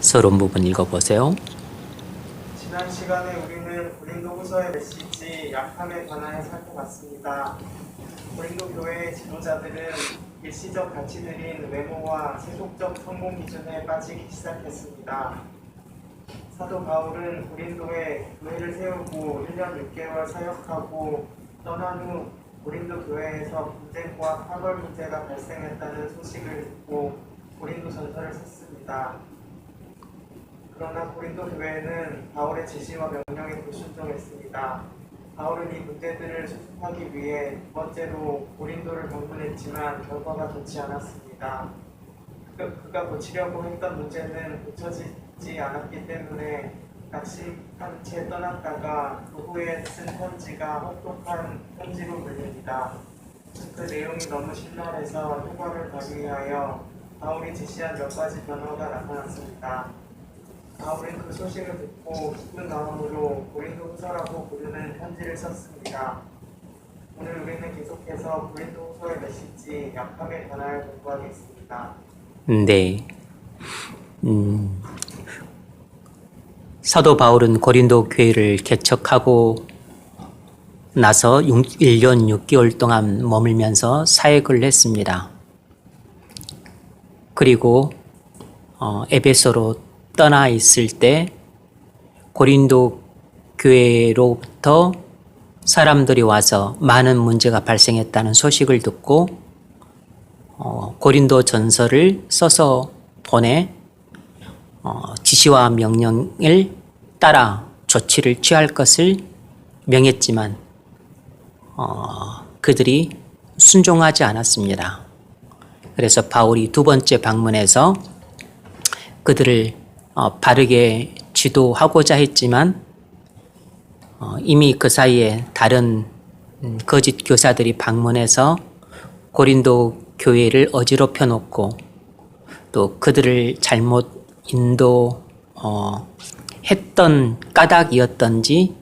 서론 부분 읽어보세요. 지난 시간에 우리는 고린도후서의 메시지 약함에 관하여 살펴봤습니다. 고린도 교회의 지도자들은 일시적 가치들인 외모와 세속적 성공 기준에 빠지기 시작했습니다. 사도 바울은 고린도에 교회를 세우고 1년 6개월 사역하고 떠난 후 고린도 교회에서 분쟁과 파벌 문제가 발생했다는 소식을 듣고 고린도 전서를 썼습니다. 그러나 고린도 교회는 바울의 지시와 명령에 불순종했습니다. 바울은 이 문제들을 수습하기 위해 두 번째로 고린도를 방문했지만 결과가 좋지 않았습니다. 그가 고치려고 했던 문제는 고쳐지지 않았기 때문에 낙심한 채 떠났다가 그 후에 쓴 편지가 혹독한 편지로 불립니다. 그 내용이 너무 심란해서 효과를 가기 위하여 바울이 지시한 몇 가지 변화가 나타났습니다. 바울은 그 소식을 듣고 기쁜 마음으로 고린도후서라고 부르는 편지를 썼습니다. 오늘 우리는 계속해서 고린도후서의 메시지 약함에 관하여 공부하겠습니다. 네. 사도 바울은 고린도 교회를 개척하고 나서 1년 6개월 동안 머물면서 사역을 했습니다. 그리고 에베소로 떠나 있을 때 고린도 교회로부터 사람들이 와서 많은 문제가 발생했다는 소식을 듣고 고린도 전서를 써서 보내 지시와 명령을 따라 조치를 취할 것을 명했지만 그들이 순종하지 않았습니다. 그래서 바울이 두 번째 방문해서 그들을 바르게 지도하고자 했지만 이미 그 사이에 다른 거짓 교사들이 방문해서 고린도 교회를 어지럽혀 놓고 또 그들을 잘못 인도했던 까닭이었던지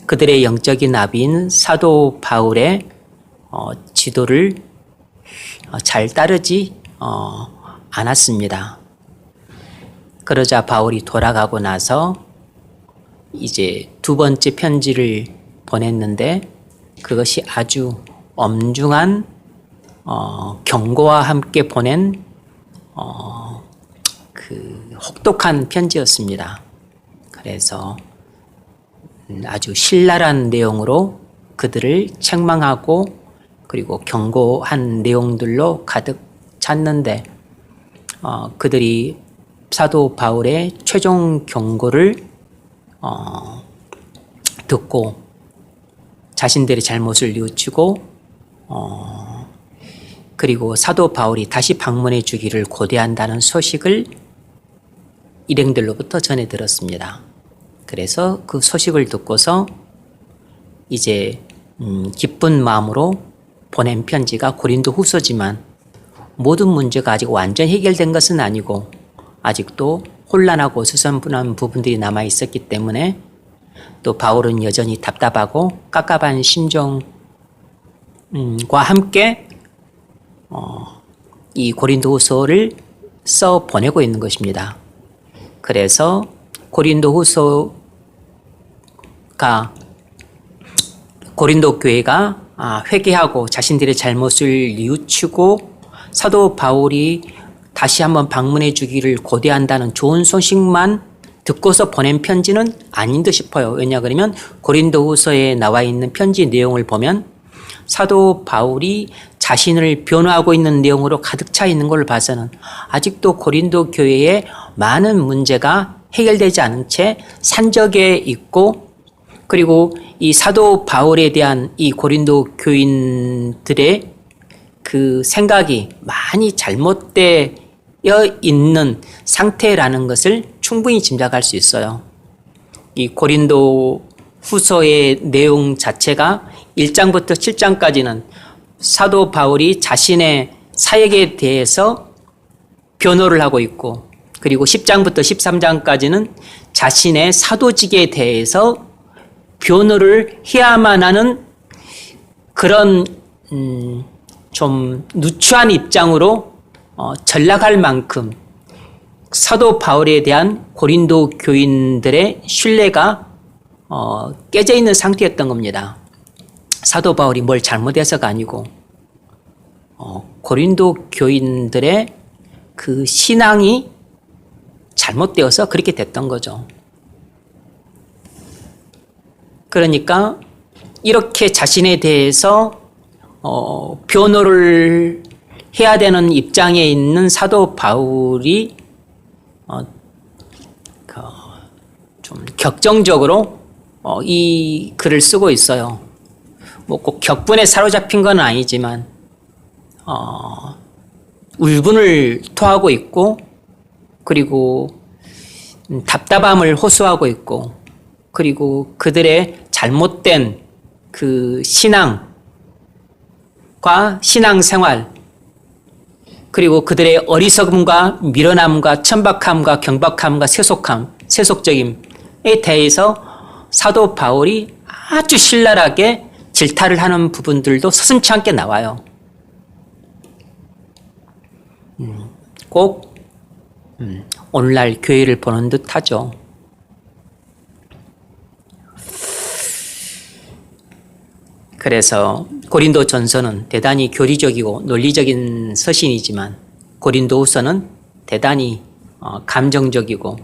그들의 영적인 나비인 사도 바울의 지도를 잘 따르지 않았습니다. 그러자 바울이 돌아가고 나서 이제 두 번째 편지를 보냈는데 그것이 아주 엄중한 경고와 함께 보낸 그 혹독한 편지였습니다. 그래서 아주 신랄한 내용으로 그들을 책망하고 그리고 경고한 내용들로 가득 찼는데 그들이 사도 바울의 최종 경고를 듣고 자신들의 잘못을 뉘우치고 그리고 사도 바울이 다시 방문해 주기를 고대한다는 소식을 일행들로부터 전해 들었습니다. 그래서 그 소식을 듣고서 이제 기쁜 마음으로 보낸 편지가 고린도 후서지만 모든 문제가 아직 완전 해결된 것은 아니고 아직도 혼란하고 수선분한 부분들이 남아 있었기 때문에 또 바울은 여전히 답답하고 깝깝한 심정과 함께 이 고린도후서를 써 보내고 있는 것입니다. 그래서 고린도 교회가 회개하고 자신들의 잘못을 뉘우치고 사도 바울이 다시 한번 방문해 주기를 고대한다는 좋은 소식만 듣고서 보낸 편지는 아닌 듯 싶어요. 왜냐 그러면 고린도후서에 나와 있는 편지 내용을 보면 사도 바울이 자신을 변호하고 있는 내용으로 가득 차 있는 걸 봐서는 아직도 고린도 교회에 많은 문제가 해결되지 않은 채 산적에 있고 그리고 이 사도 바울에 대한 이 고린도 교인들의 그 생각이 많이 잘못되어 있는 상태라는 것을 충분히 짐작할 수 있어요. 이 고린도 후서의 내용 자체가 1장부터 7장까지는 사도 바울이 자신의 사역에 대해서 변호를 하고 있고 그리고 10장부터 13장까지는 자신의 사도직에 대해서 변호를 해야만 하는 그런 좀 누추한 입장으로 전락할 만큼 사도 바울에 대한 고린도 교인들의 신뢰가 깨져 있는 상태였던 겁니다. 사도 바울이 뭘 잘못해서가 아니고 고린도 교인들의 그 신앙이 잘못되어서 그렇게 됐던 거죠. 그러니까 이렇게 자신에 대해서 변호를 해야 되는 입장에 있는 사도 바울이 좀 격정적으로 이 글을 쓰고 있어요. 뭐 꼭 격분에 사로잡힌 건 아니지만 울분을 토하고 있고 그리고 답답함을 호소하고 있고 그리고 그들의 잘못된 그 신앙과 신앙생활 그리고 그들의 어리석음과 미련함과 천박함과 경박함과 세속적임에 대해서 사도 바울이 아주 신랄하게 질타를 하는 부분들도 서슴지 않게 나와요. 꼭 오늘날 교회를 보는 듯 하죠. 그래서 고린도 전서는 대단히 교리적이고 논리적인 서신이지만 고린도 후서는 대단히 감정적이고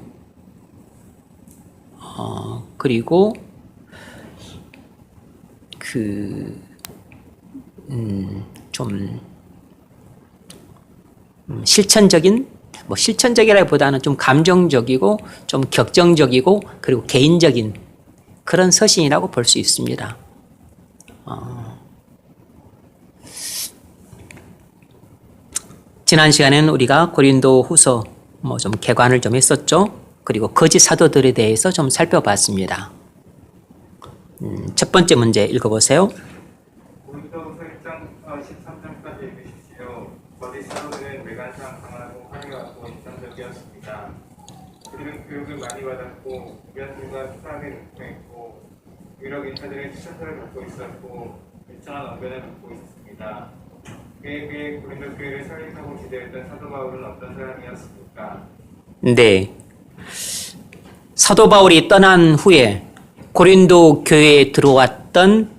그리고 좀 실천적이라기보다는 좀 감정적이고 좀 격정적이고 그리고 개인적인 그런 서신이라고 볼 수 있습니다. 지난 시간에는 우리가 고린도 후서 좀 개관을 좀 했었죠. 그리고 거짓 사도들에 대해서 좀 살펴봤습니다. 첫 번째 문제 읽어보세요. 고린도후서 1장 13절까지 읽으십시오. 거짓 사도들은 외관상 강하고 화려하고 이상적이었습니다. 그들은 교육을 많이 받았고 우변들과 수사하게 능통했고 유력 인사들의 추천서를 갖고 있었고 일정한 언변을 갖고 있었습니다. 그에 비해 고린도 교회를 설립하고 지도했던 사도 바울은 어떤 사람이었습니까? 네. 사도 바울이 떠난 후에 고린도 교회에 들어왔던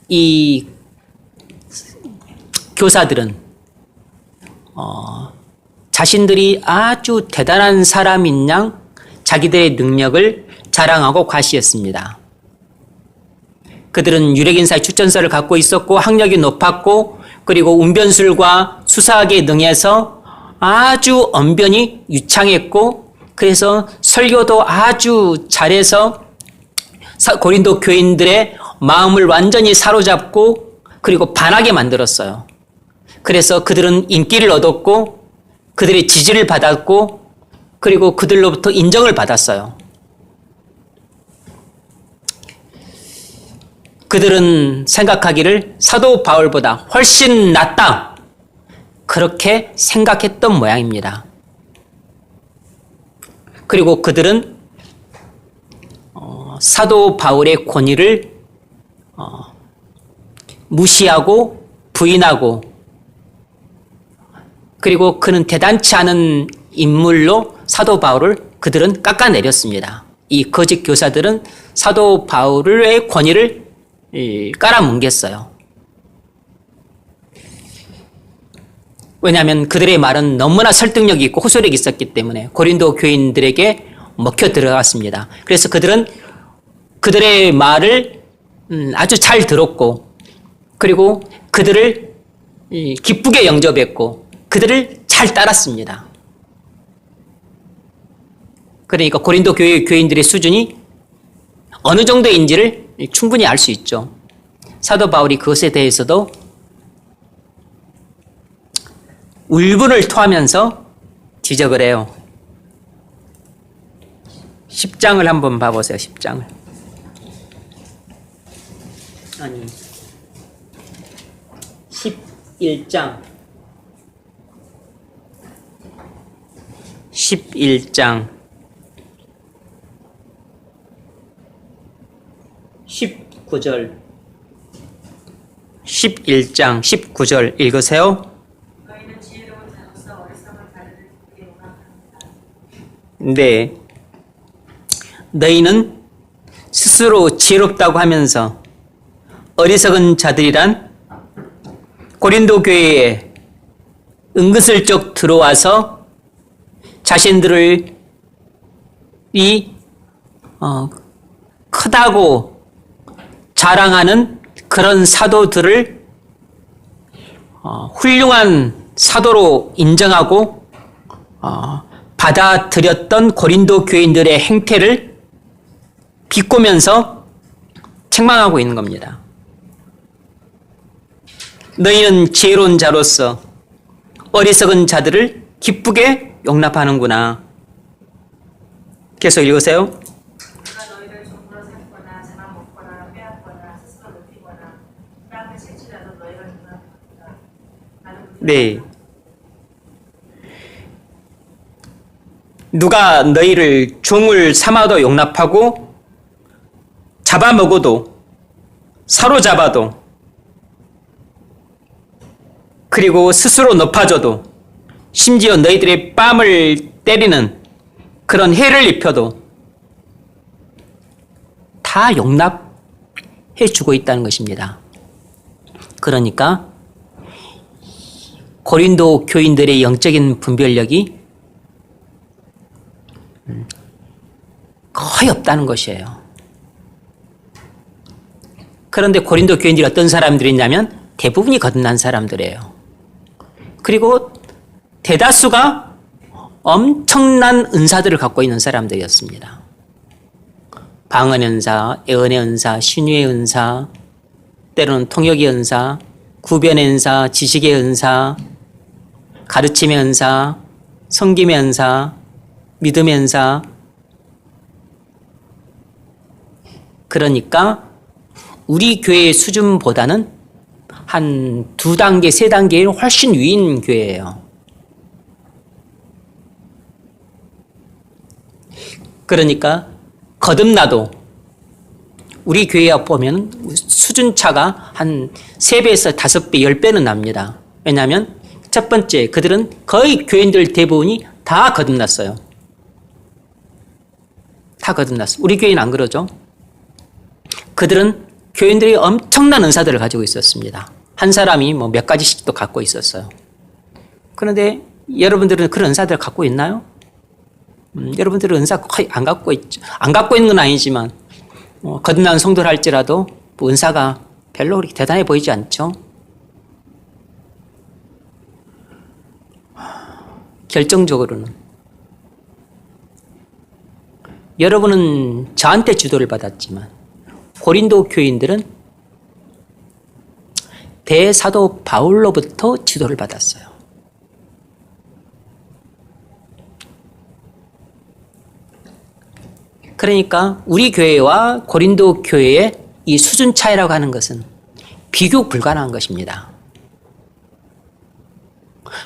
이 교사들은 자신들이 아주 대단한 사람인 양 자기들의 능력을 자랑하고 과시했습니다. 그들은 유력인사의 추천서를 갖고 있었고 학력이 높았고 그리고 운변술과 수사학에 능해서 아주 언변이 유창했고 그래서 설교도 아주 잘해서 고린도 교인들의 마음을 완전히 사로잡고 그리고 반하게 만들었어요. 그래서 그들은 인기를 얻었고 그들의 지지를 받았고 그리고 그들로부터 인정을 받았어요. 그들은 생각하기를 사도 바울보다 훨씬 낫다. 그렇게 생각했던 모양입니다. 그리고 그들은 사도 바울의 권위를 무시하고 부인하고 그리고 그는 대단치 않은 인물로 사도 바울을 그들은 깎아내렸습니다. 이 거짓 교사들은 사도 바울의 권위를 깔아뭉갰어요. 왜냐하면 그들의 말은 너무나 설득력이 있고 호소력이 있었기 때문에 고린도 교인들에게 먹혀 들어갔습니다. 그래서 그들은 그들의 말을 아주 잘 들었고 그리고 그들을 기쁘게 영접했고 그들을 잘 따랐습니다. 그러니까 고린도 교회 교인들의 수준이 어느 정도인지를 충분히 알 수 있죠. 사도 바울이 그것에 대해서도 울분을 토하면서 지적을 해요. 10장을 한번 봐보세요. 10장을. 아니 11장 11장 19절 11장 19절 읽으세요. 너희는 지혜로운 자로서 어리석은 자들을 듣기 원합니다. 네. 너희는 스스로 지혜롭다고 하면서 어리석은 자들이란 고린도 교회에 은근슬쩍 들어와서 자신들을 크다고 자랑하는 그런 사도들을 훌륭한 사도로 인정하고 받아들였던 고린도 교인들의 행태를 비꼬면서 책망하고 있는 겁니다. 너희는 지혜로운 자로서 어리석은 자들을 기쁘게 용납하는구나. 계속 읽으세요. 누가 너희를 종으로 삼거나 잡아먹거나 빼앗거나 스스로 높이거나 땅을 칠지라도 너희가 용납하리라. 나는 네. 누가 너희를 종을 삼아도 용납하고 잡아먹어도 사로잡아도 그리고 스스로 높아져도 심지어 너희들의 뺨을 때리는 그런 해를 입혀도 다 용납해 주고 있다는 것입니다. 그러니까 고린도 교인들의 영적인 분별력이 거의 없다는 것이에요. 그런데 고린도 교인들이 어떤 사람들이냐면 대부분이 거듭난 사람들이에요. 그리고 대다수가 엄청난 은사들을 갖고 있는 사람들이었습니다. 방언의 은사, 예언의 은사, 신유의 은사, 때로는 통역의 은사, 구변의 은사, 지식의 은사, 가르침의 은사, 섬김의 은사, 믿음의 은사. 그러니까 우리 교회의 수준보다는 한 2단계, 3단계는 훨씬 위인 교회예요. 그러니까 거듭나도 우리 교회와 보면 수준차가 한 3배에서 5배, 10배는 납니다. 왜냐하면 첫 번째, 그들은 거의 교인들 대부분이 다 거듭났어요. 다 거듭났어요. 우리 교회는 안 그러죠. 그들은 교인들이 엄청난 은사들을 가지고 있었습니다. 한 사람이 뭐 몇 가지씩도 갖고 있었어요. 그런데 여러분들은 그런 은사들을 갖고 있나요? 여러분들은 은사 거의 안 갖고 있죠. 안 갖고 있는 건 아니지만 거듭난 성도를 할지라도 뭐 은사가 별로 그렇게 대단해 보이지 않죠. 결정적으로는 여러분은 저한테 주도를 받았지만 고린도 교인들은 대사도 바울로부터 지도를 받았어요. 그러니까 우리 교회와 고린도 교회의 이 수준 차이라고 하는 것은 비교 불가능한 것입니다.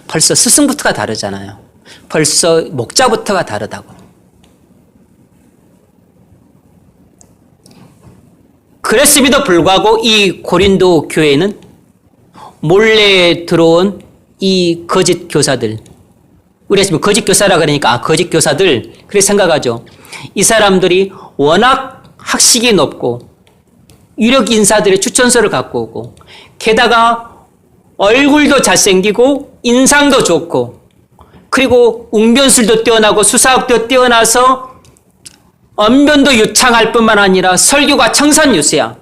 벌써 스승부터가 다르잖아요. 벌써 목자부터가 다르다고. 그랬음에도 불구하고 이 고린도 교회는 몰래 들어온 이 거짓 교사들, 우리가 지금 거짓 교사라 그러니까 거짓 교사들 그렇게 생각하죠. 이 사람들이 워낙 학식이 높고 유력 인사들의 추천서를 갖고 오고 게다가 얼굴도 잘생기고 인상도 좋고 그리고 웅변술도 뛰어나고 수사학도 뛰어나서 언변도 유창할 뿐만 아니라 설교가 청산유수야.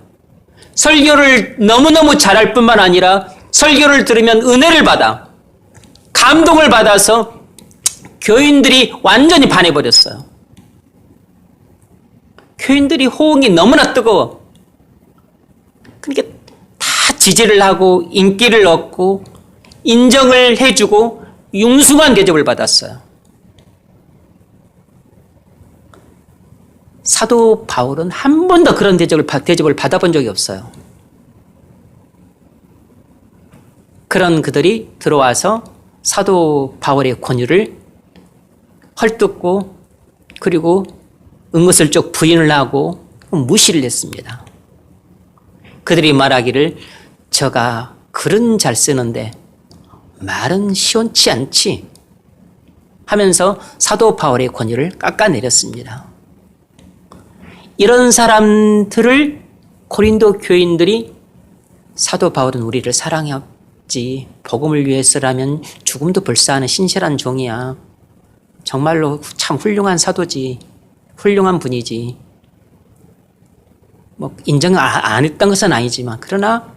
설교를 너무너무 잘할 뿐만 아니라 설교를 들으면 은혜를 받아. 감동을 받아서 교인들이 완전히 반해버렸어요. 교인들이 호응이 너무나 뜨거워. 그러니까 다 지지를 하고 인기를 얻고 인정을 해주고 융숭한 대접을 받았어요. 사도 바울은 한 번도 그런 대접을 받아본 적이 없어요. 그런 그들이 들어와서 사도 바울의 권유를 헐뜯고 그리고 은근슬쩍 부인을 하고 무시를 했습니다. 그들이 말하기를 저가 글은 잘 쓰는데 말은 시원치 않지 하면서 사도 바울의 권위를 깎아내렸습니다. 이런 사람들을 고린도 교인들이 사도 바울은 우리를 사랑했지, 복음을 위해서라면 죽음도 불사하는 신실한 종이야, 정말로 참 훌륭한 사도지, 훌륭한 분이지, 뭐 인정 안 했던 것은 아니지만, 그러나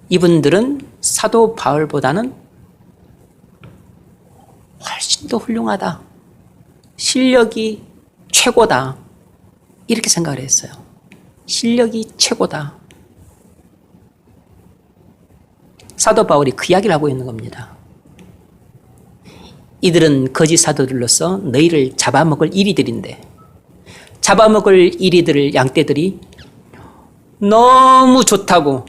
이분들은 사도 바울보다는 훨씬 더 훌륭하다, 실력이 최고다, 이렇게 생각을 했어요. 실력이 최고다. 사도 바울이 그 이야기를 하고 있는 겁니다. 이들은 거짓 사도들로서 너희를 잡아먹을 이리들인데, 잡아먹을 이리들, 양떼들이 너무 좋다고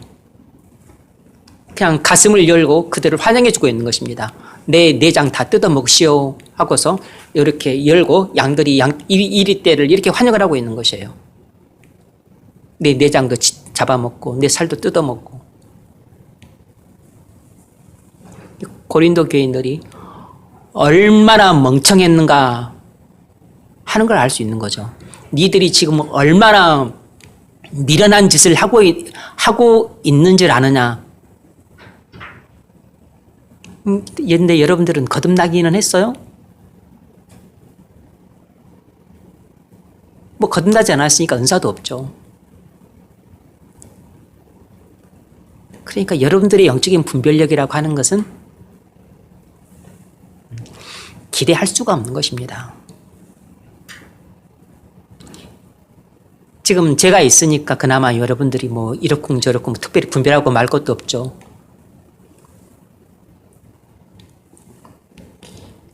그냥 가슴을 열고 그들을 환영해주고 있는 것입니다. 내 내장 다 뜯어먹으시오 하고서 이렇게 열고 양들이 이리떼를 이렇게 환영을 하고 있는 것이에요. 내 내장도 잡아먹고 내 살도 뜯어먹고. 고린도 교인들이 얼마나 멍청했는가 하는 걸 알 수 있는 거죠. 니들이 지금 얼마나 미련한 짓을 하고 있는 줄 아느냐. 근데 여러분들은 거듭나기는 했어요? 뭐 거듭나지 않았으니까 은사도 없죠. 그러니까 여러분들의 영적인 분별력이라고 하는 것은 기대할 수가 없는 것입니다. 지금 제가 있으니까 그나마 여러분들이 뭐 이렇쿵 저렇쿵 특별히 분별하고 말 것도 없죠.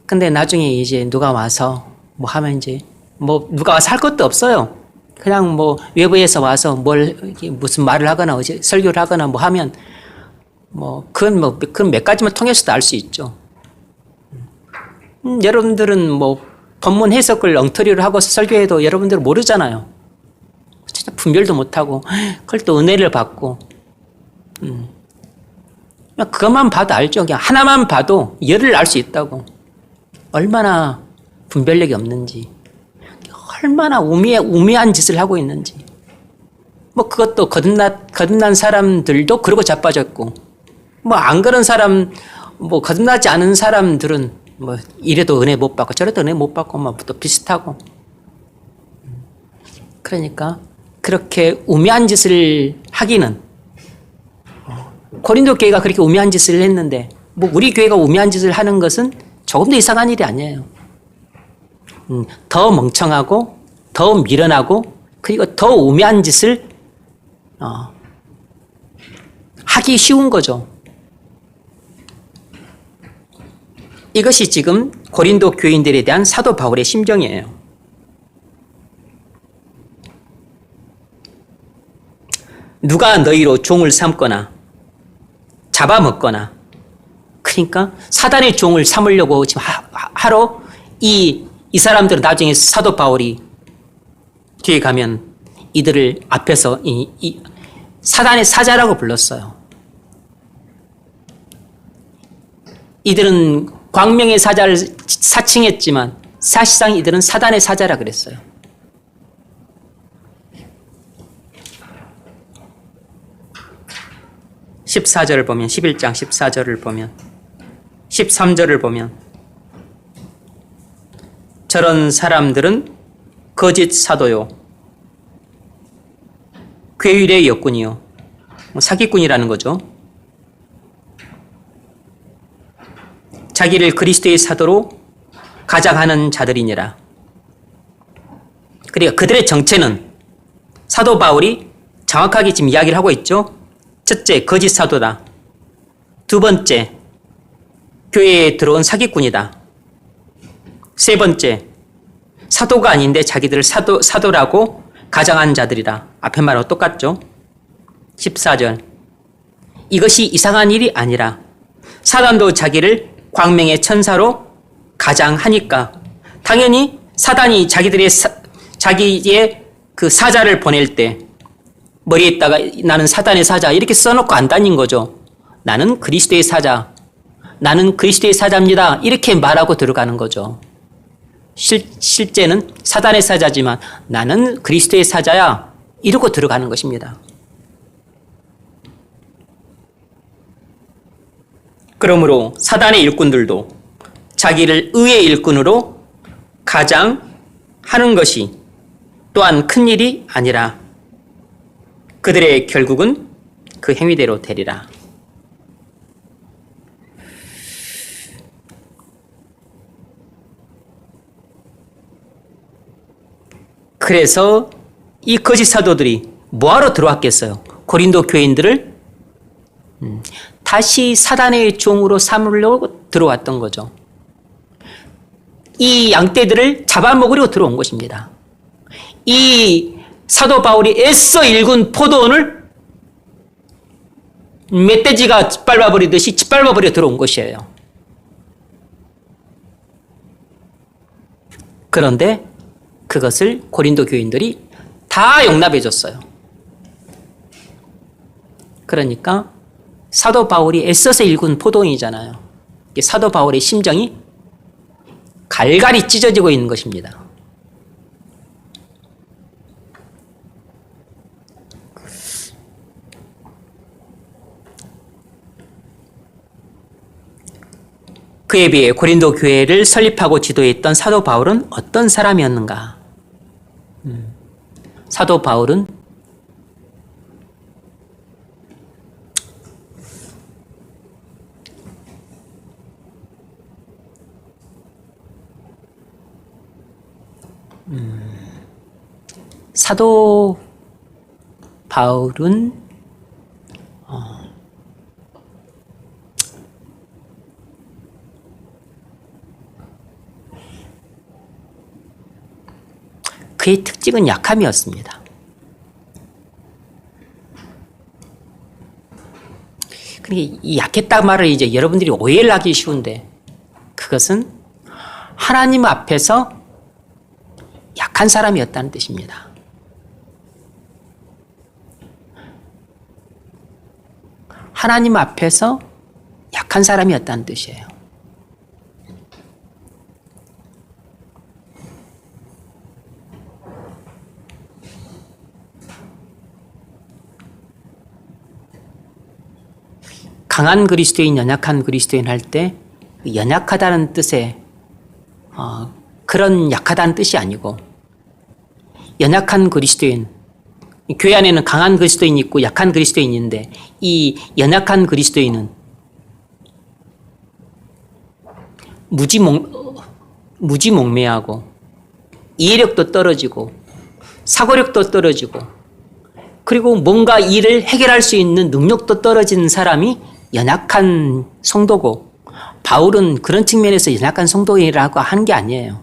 근데 나중에 이제 누가 와서 뭐 하면 이제 뭐 누가 와서 할 것도 없어요. 그냥 뭐 외부에서 와서 무슨 말을 하거나 설교를 하거나 뭐 하면 그건 몇 가지만 통해서도 알 수 있죠. 여러분들은 뭐 본문 해석을 엉터리로 하고서 설교해도 여러분들은 모르잖아요. 진짜 분별도 못하고 그걸 또 은혜를 받고 그것만 봐도 알죠. 그냥 하나만 봐도 열을 알 수 있다고. 얼마나 분별력이 없는지, 얼마나 우매한 짓을 하고 있는지. 뭐 그것도 거듭난 사람들도 그러고 자빠졌고, 뭐 안 그런 사람, 뭐 거듭나지 않은 사람들은 뭐 이래도 은혜 못 받고 저래도 은혜 못 받고 뭐 또 비슷하고. 그러니까 그렇게 우매한 짓을 하기는, 고린도 교회가 그렇게 우매한 짓을 했는데 뭐 우리 교회가 우매한 짓을 하는 것은 조금도 이상한 일이 아니에요. 더 멍청하고 더 미련하고 그리고 더 우매한 짓을 하기 쉬운 거죠. 이것이 지금 고린도 교인들에 대한 사도 바울의 심정이에요. 누가 너희로 종을 삼거나 잡아먹거나, 그러니까 사단의 종을 삼으려고 지금 하러 이 사람들은 나중에 사도 바울이 뒤에 가면 이들을 앞에서 이 사단의 사자라고 불렀어요. 이들은 광명의 사자를 사칭했지만 사실상 이들은 사단의 사자라 그랬어요. (14절을) 보면, 11장 14절을 보면, 13절을 보면, 저런 사람들은 거짓 사도요, 괴율의 역군이요, 사기꾼이라는 거죠. 자기를 그리스도의 사도로 가장하는 자들이니라. 그러니까 그들의 정체는 사도 바울이 정확하게 지금 이야기를 하고 있죠. 첫째, 거짓 사도다. 두 번째, 교회에 들어온 사기꾼이다. 세 번째, 사도가 아닌데 자기들을 사도라고 가장한 자들이다. 앞에 말하고 똑같죠. 14절, 이것이 이상한 일이 아니라 사단도 자기를 광명의 천사로 가장하니까 당연히 사단이 자기의 그 사자를 보낼 때 머리에다가 나는 사단의 사자 이렇게 써놓고 안 다닌 거죠. 나는 그리스도의 사자, 나는 그리스도의 사자입니다. 이렇게 말하고 들어가는 거죠. 실제는 사단의 사자지만 나는 그리스도의 사자야. 이러고 들어가는 것입니다. 그러므로 사단의 일꾼들도 자기를 의의 일꾼으로 가장하는 것이 또한 큰일이 아니라 그들의 결국은 그 행위대로 되리라. 그래서 이 거짓 사도들이 뭐하러 들어왔겠어요? 고린도 교인들을 다시 사단의 종으로 삼으려고 들어왔던 거죠. 이 양떼들을 잡아먹으려고 들어온 것입니다. 이 사도 바울이 애써 일군 포도원을 멧돼지가 짓밟아버리듯이 짓밟아버려 들어온 것이에요. 그런데 그것을 고린도 교인들이 다 용납해 줬어요. 그러니까 사도 바울이 애써서 일군 포도원이잖아요. 사도 바울의 심정이 갈갈이 찢어지고 있는 것입니다. 그에 비해 고린도 교회를 설립하고 지도했던 사도 바울은 어떤 사람이었는가? 사도 바울은 사도 바울은 그의 특징은 약함이었습니다. 그러니까 이 약했다는 말을 이제 여러분들이 오해를 하기 쉬운데 그것은 하나님 앞에서 약한 사람이었다는 뜻입니다. 하나님 앞에서 약한 사람이었다는 뜻이에요. 강한 그리스도인, 연약한 그리스도인 할 때 연약하다는 뜻의 그런 약하다는 뜻이 아니고 연약한 그리스도인, 교회 안에는 강한 그리스도인이 있고 약한 그리스도인이 있는데 이 연약한 그리스도인은 무지몽매하고 이해력도 떨어지고 사고력도 떨어지고 그리고 뭔가 일을 해결할 수 있는 능력도 떨어지는 사람이 연약한 성도고 바울은 그런 측면에서 연약한 성도이라고 하는 게 아니에요.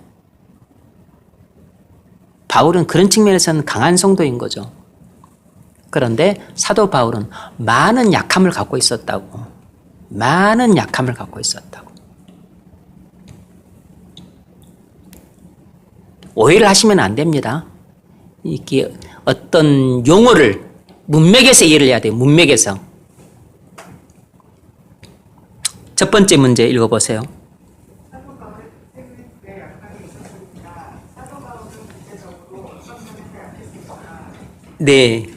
바울은 그런 측면에서는 강한 성도인 거죠. 그런데 사도 바울은 많은 약함을 갖고 있었다고. 많은 약함을 갖고 있었다고. 오해를 하시면 안 됩니다. 이게 어떤 용어를 문맥에서 이해를 해야 돼요. 문맥에서. 첫 번째 문제 읽어보세요. 사도 바울의 특징은 왜 약함이 있었습니까? 사도 바울은 구체적으로 어떤 면에서 약했습니까? 네.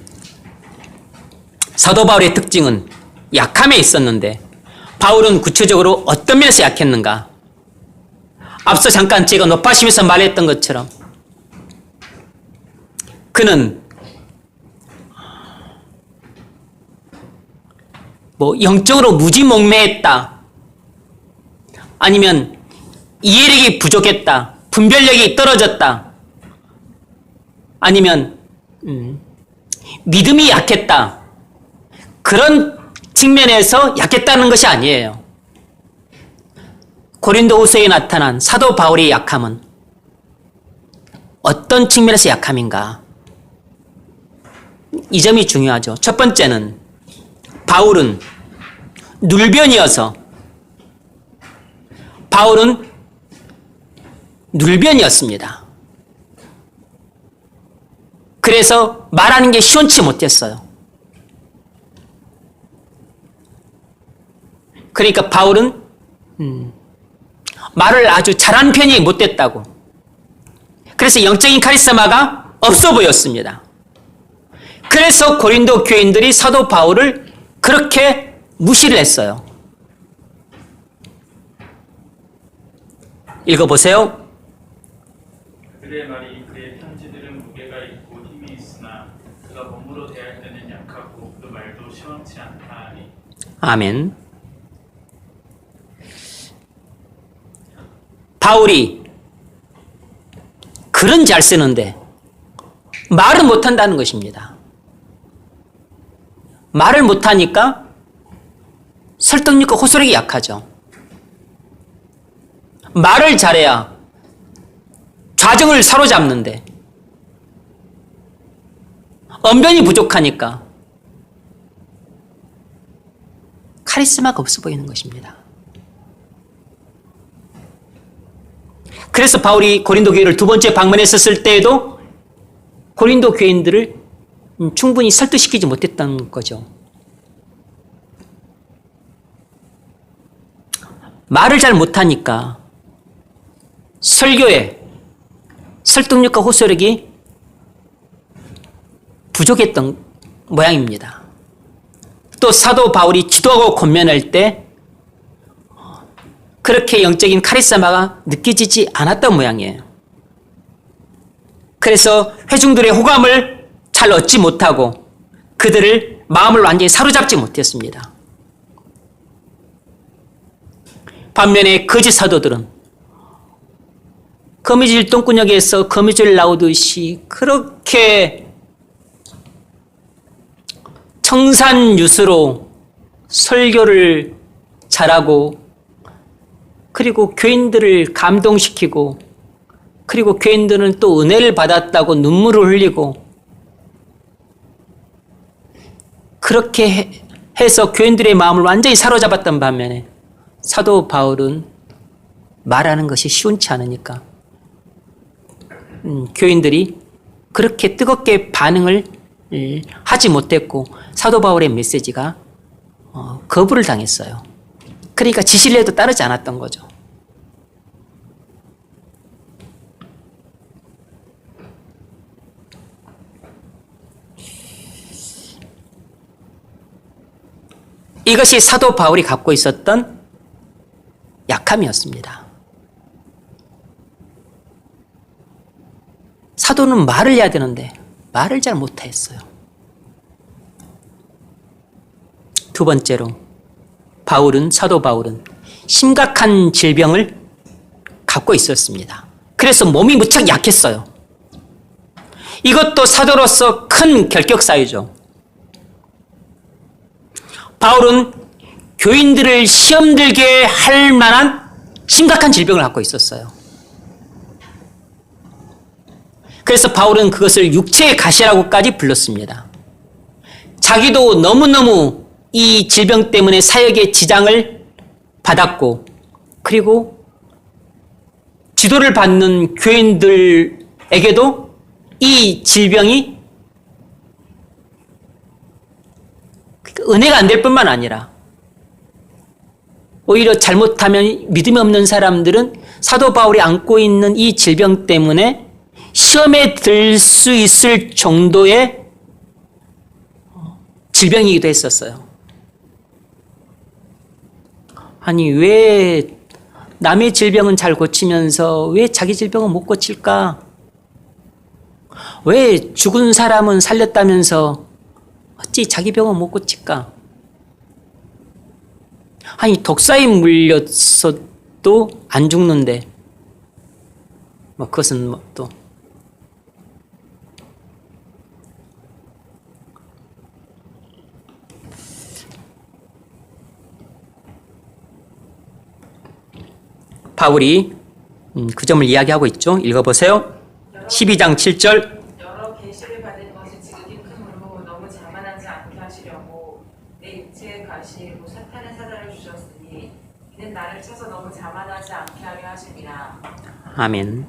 사도 바울의 특징은 약함에 있었는데 바울은 구체적으로 어떤 면에서 약했는가? 앞서 잠깐 제가 높아심에서 말했던 것처럼 그는 영적으로 무지몽매했다. 아니면 이해력이 부족했다. 분별력이 떨어졌다. 아니면 믿음이 약했다. 그런 측면에서 약했다는 것이 아니에요. 고린도후서에 나타난 사도 바울의 약함은 어떤 측면에서 약함인가? 이 점이 중요하죠. 첫 번째는 바울은 눌변이었습니다. 그래서 말하는 게 시원치 못했어요. 그러니까 바울은 말을 아주 잘하는 편이 못 됐다고. 그래서 영적인 카리스마가 없어 보였습니다. 그래서 고린도 교인들이 사도 바울을 그렇게 무시를 했어요. 읽어보세요. 그의 말이 그의 편지들은 무게가 있고 힘이 있으나 그가 몸으로 대할 때는 약하고 그 말도 시원치 않다 하니. 아멘. 바울이 글은 잘 쓰는데 말은 못한다는 것입니다. 말을 못하니까 설득력과 호소력이 약하죠. 말을 잘해야 좌정을 사로잡는데 언변이 부족하니까 카리스마가 없어 보이는 것입니다. 그래서 바울이 고린도 교회를 두 번째 방문했었을 때에도 고린도 교인들을 충분히 설득시키지 못했던 거죠. 말을 잘 못하니까 설교에 설득력과 호소력이 부족했던 모양입니다. 또 사도 바울이 기도하고 권면할 때 그렇게 영적인 카리스마가 느껴지지 않았던 모양이에요. 그래서 회중들의 호감을 잘 얻지 못하고 그들을 마음을 완전히 사로잡지 못했습니다. 반면에 거짓 사도들은 거미줄 똥구녕에서 거미줄 나오듯이 그렇게 청산유수로 설교를 잘하고 그리고 교인들을 감동시키고 그리고 교인들은 또 은혜를 받았다고 눈물을 흘리고 그렇게 해서 교인들의 마음을 완전히 사로잡았던 반면에 사도 바울은 말하는 것이 시원치 않으니까 교인들이 그렇게 뜨겁게 반응을 하지 못했고 사도 바울의 메시지가 거부를 당했어요. 그러니까 지시를 해도 따르지 않았던 거죠. 이것이 사도 바울이 갖고 있었던 약함이었습니다. 사도는 말을 해야 되는데 말을 잘 못했어요. 두 번째로 사도 바울은 심각한 질병을 갖고 있었습니다. 그래서 몸이 무척 약했어요. 이것도 사도로서 큰 결격사유죠. 바울은 교인들을 시험 들게 할 만한 심각한 질병을 갖고 있었어요. 그래서 바울은 그것을 육체의 가시라고까지 불렀습니다. 자기도 너무너무 이 질병 때문에 사역에 지장을 받았고 그리고 지도를 받는 교인들에게도 이 질병이 은혜가 안 될 뿐만 아니라 오히려 잘못하면 믿음이 없는 사람들은 사도 바울이 안고 있는 이 질병 때문에 시험에 들 수 있을 정도의 질병이기도 했었어요. 아니 왜 남의 질병은 잘 고치면서 왜 자기 질병은 못 고칠까? 왜 죽은 사람은 살렸다면서 어찌 자기 병은 못 고칠까? 아니 독사에 물렸어도 안 죽는데 그것은 또 바울이 그 점을 이야기하고 있죠. 읽어보세요. 12장 7절. 여러 계시를 받은 것이 지극히 크므로 너무 자만하지 않게 하시려고 내 육체의 가시로 사탄의 사자를 주셨으니 이는 나를 쳐서 너무 자만하지 않게 하려 하심이라. 아멘.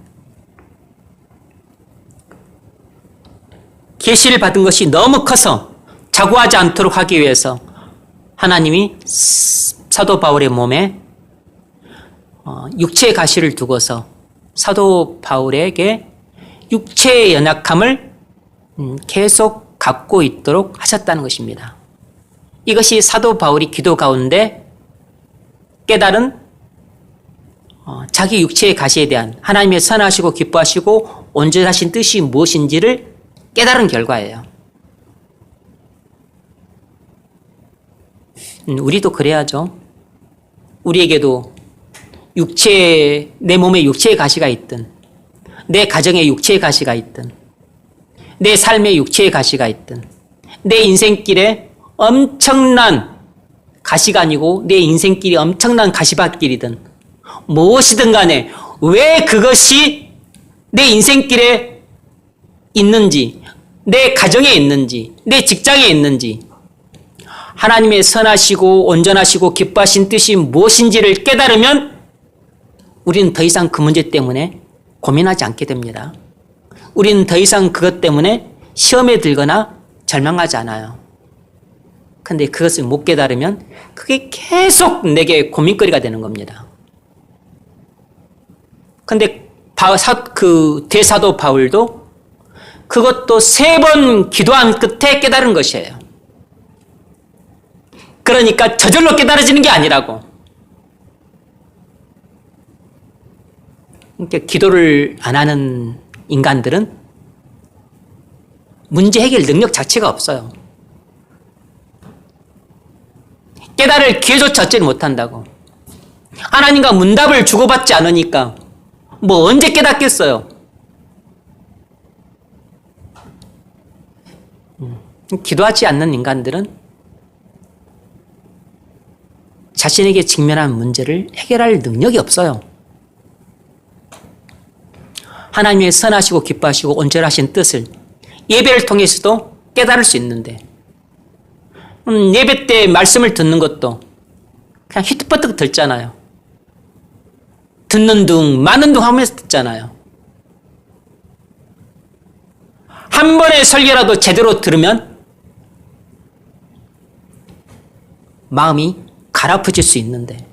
계시를 받은 것이 너무 커서 자고하지 않도록 하기 위해서 하나님이 사도 바울의 몸에 육체의 가시를 두고서 사도 바울에게 육체의 연약함을 계속 갖고 있도록 하셨다는 것입니다. 이것이 사도 바울이 기도 가운데 깨달은 자기 육체의 가시에 대한 하나님의 선하시고 기뻐하시고 온전하신 뜻이 무엇인지를 깨달은 결과예요. 우리도 그래야죠. 우리에게도 내 몸에 육체의 가시가 있든, 내 가정에 육체의 가시가 있든, 내 삶에 육체의 가시가 있든, 내 인생길에 엄청난 가시가 아니고 내 인생길이 엄청난 가시밭길이든 무엇이든 간에 왜 그것이 내 인생길에 있는지, 내 가정에 있는지, 내 직장에 있는지, 하나님의 선하시고 온전하시고 기뻐하신 뜻이 무엇인지를 깨달으면 우리는 더 이상 그 문제 때문에 고민하지 않게 됩니다. 우리는 더 이상 그것 때문에 시험에 들거나 절망하지 않아요. 그런데 그것을 못 깨달으면 그게 계속 내게 고민거리가 되는 겁니다. 그런데 그 대사도 바울도 그것도 3번 기도한 끝에 깨달은 것이에요. 그러니까 저절로 깨달아지는 게 아니라고. 그러니까 기도를 안 하는 인간들은 문제 해결 능력 자체가 없어요. 깨달을 기회조차 얻지를 못한다고. 하나님과 문답을 주고받지 않으니까 뭐 언제 깨닫겠어요. 기도하지 않는 인간들은 자신에게 직면한 문제를 해결할 능력이 없어요. 하나님의 선하시고 기뻐하시고 온전하신 뜻을 예배를 통해서도 깨달을 수 있는데, 예배 때 말씀을 듣는 것도 그냥 휘트퍼뜩 듣잖아요. 듣는 둥 마는 둥 하면서 듣잖아요. 한 번의 설교라도 제대로 들으면 마음이 가라앉을 수 있는데,